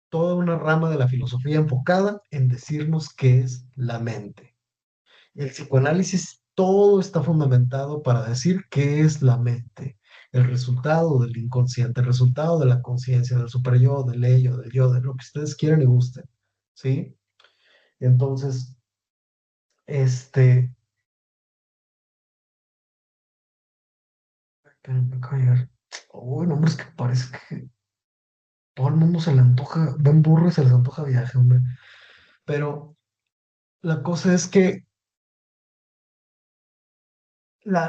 S1: Toda una rama de la filosofía enfocada en decirnos qué es la mente. El psicoanálisis, todo está fundamentado para decir qué es la mente, el resultado del inconsciente, el resultado de la conciencia, del superyo, del ello, del yo, de lo que ustedes quieran y gusten, ¿sí? Entonces, este, espérenme, callar. Uy, no, hombre, es que parece que todo el mundo se le antoja, ven burro y se les antoja viaje, hombre. Pero la cosa es que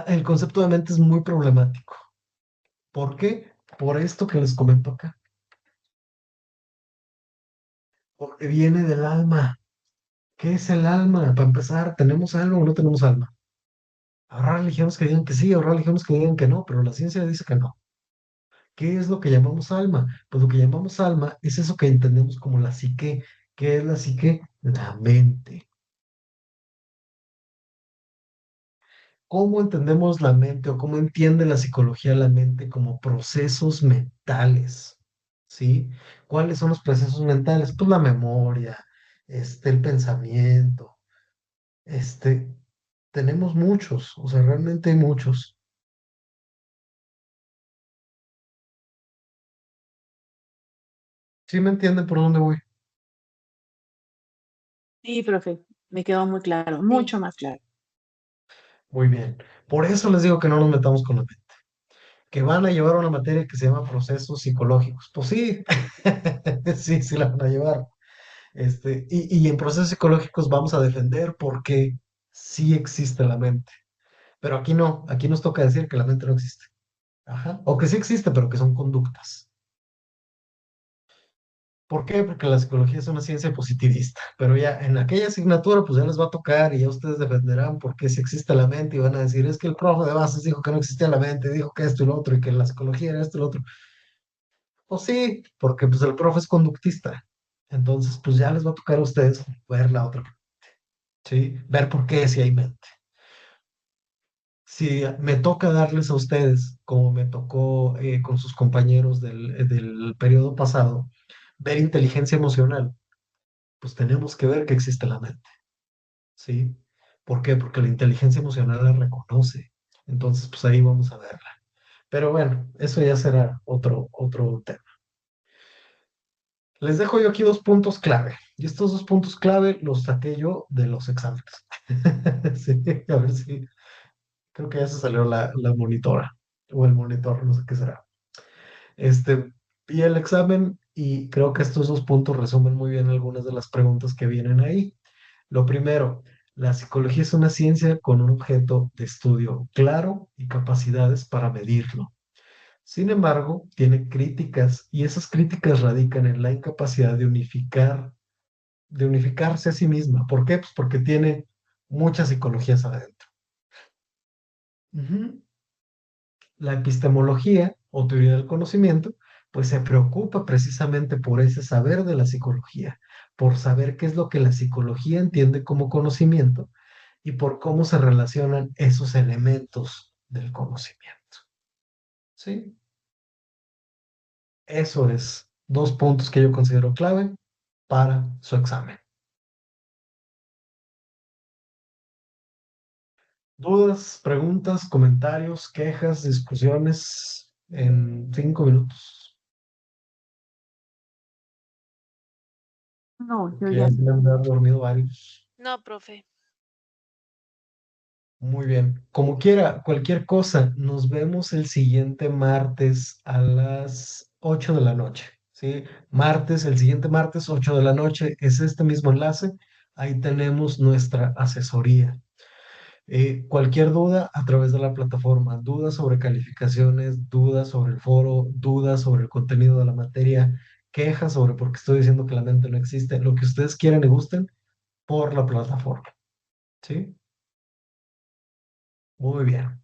S1: el concepto de mente es muy problemático. ¿Por qué? Por esto que les comento acá. Porque viene del alma. ¿Qué es el alma? Para empezar, ¿tenemos alma o no tenemos alma? Habrá religiones que digan que sí, habrá religiones que digan que no, pero la ciencia dice que no. ¿Qué es lo que llamamos alma? Pues lo que llamamos alma es eso que entendemos como la psique. ¿Qué es la psique? La mente. cómo entendemos la mente o cómo entiende la psicología la mente como procesos mentales, ¿sí? ¿Cuáles son los procesos mentales? Pues la memoria, el pensamiento, este, tenemos muchos, o sea, realmente hay muchos. ¿Sí me entienden por dónde voy?
S3: Sí, profe, me quedó muy claro,
S2: Sí.
S3: mucho más claro.
S1: Muy bien. Por eso les digo que no nos metamos con la mente. Que van a llevar una materia que se llama procesos psicológicos. Pues sí, sí, sí la van a llevar. Y en procesos psicológicos vamos a defender por qué sí existe la mente. Pero aquí no, aquí nos toca decir que la mente no existe. Ajá. O que sí existe, pero que son conductas. ¿Por qué? Porque la psicología es una ciencia positivista. Pero ya en aquella asignatura, pues ya les va a tocar y ya ustedes defenderán por qué sí existe la mente y van a decir, es que el profe de bases dijo que no existía la mente, dijo que esto y lo otro, y que la psicología era esto y lo otro. Pues sí, porque pues el profe es conductista. Entonces, pues ya les va a tocar a ustedes ver la otra, ¿sí? Ver por qué si hay mente. Si me toca darles a ustedes, como me tocó con sus compañeros del periodo pasado, ver inteligencia emocional, pues tenemos que ver que existe la mente, ¿sí? ¿Por qué? Porque la inteligencia emocional la reconoce. Entonces, pues ahí vamos a verla. Pero bueno, eso ya será otro tema. Les dejo yo aquí dos puntos clave. Y estos dos puntos clave los saqué yo de los exámenes. Sí, a ver si. Creo que ya se salió la monitora o el monitor, no sé qué será. Vi el examen y creo que estos dos puntos resumen muy bien algunas de las preguntas que vienen ahí. Lo primero, la psicología es una ciencia con un objeto de estudio claro y capacidades para medirlo. Sin embargo, tiene críticas y esas críticas radican en la incapacidad de unificarse a sí misma. ¿Por qué? Pues porque tiene muchas psicologías adentro. Ujú. La epistemología o teoría del conocimiento, pues se preocupa precisamente por ese saber de la psicología, por saber qué es lo que la psicología entiende como conocimiento y por cómo se relacionan esos elementos del conocimiento. ¿Sí? Eso es dos puntos que yo considero clave para su examen. Dudas, preguntas, comentarios, quejas, discusiones en 5 minutos.
S3: No, yo
S1: Que
S3: ya.
S1: ya se me han de haber dormido varios.
S5: No, profe.
S1: Muy bien. Como quiera, cualquier cosa, nos vemos el siguiente martes a las 8 de la noche. ¿Sí? Martes, el siguiente martes, 8 de la noche, es este mismo enlace. Ahí tenemos nuestra asesoría. Cualquier duda a través de la plataforma, dudas sobre calificaciones, dudas sobre el foro, dudas sobre el contenido de la materia, quejas sobre por qué estoy diciendo que la mente no existe, lo que ustedes quieran y gusten por la plataforma. ¿Sí? Muy bien.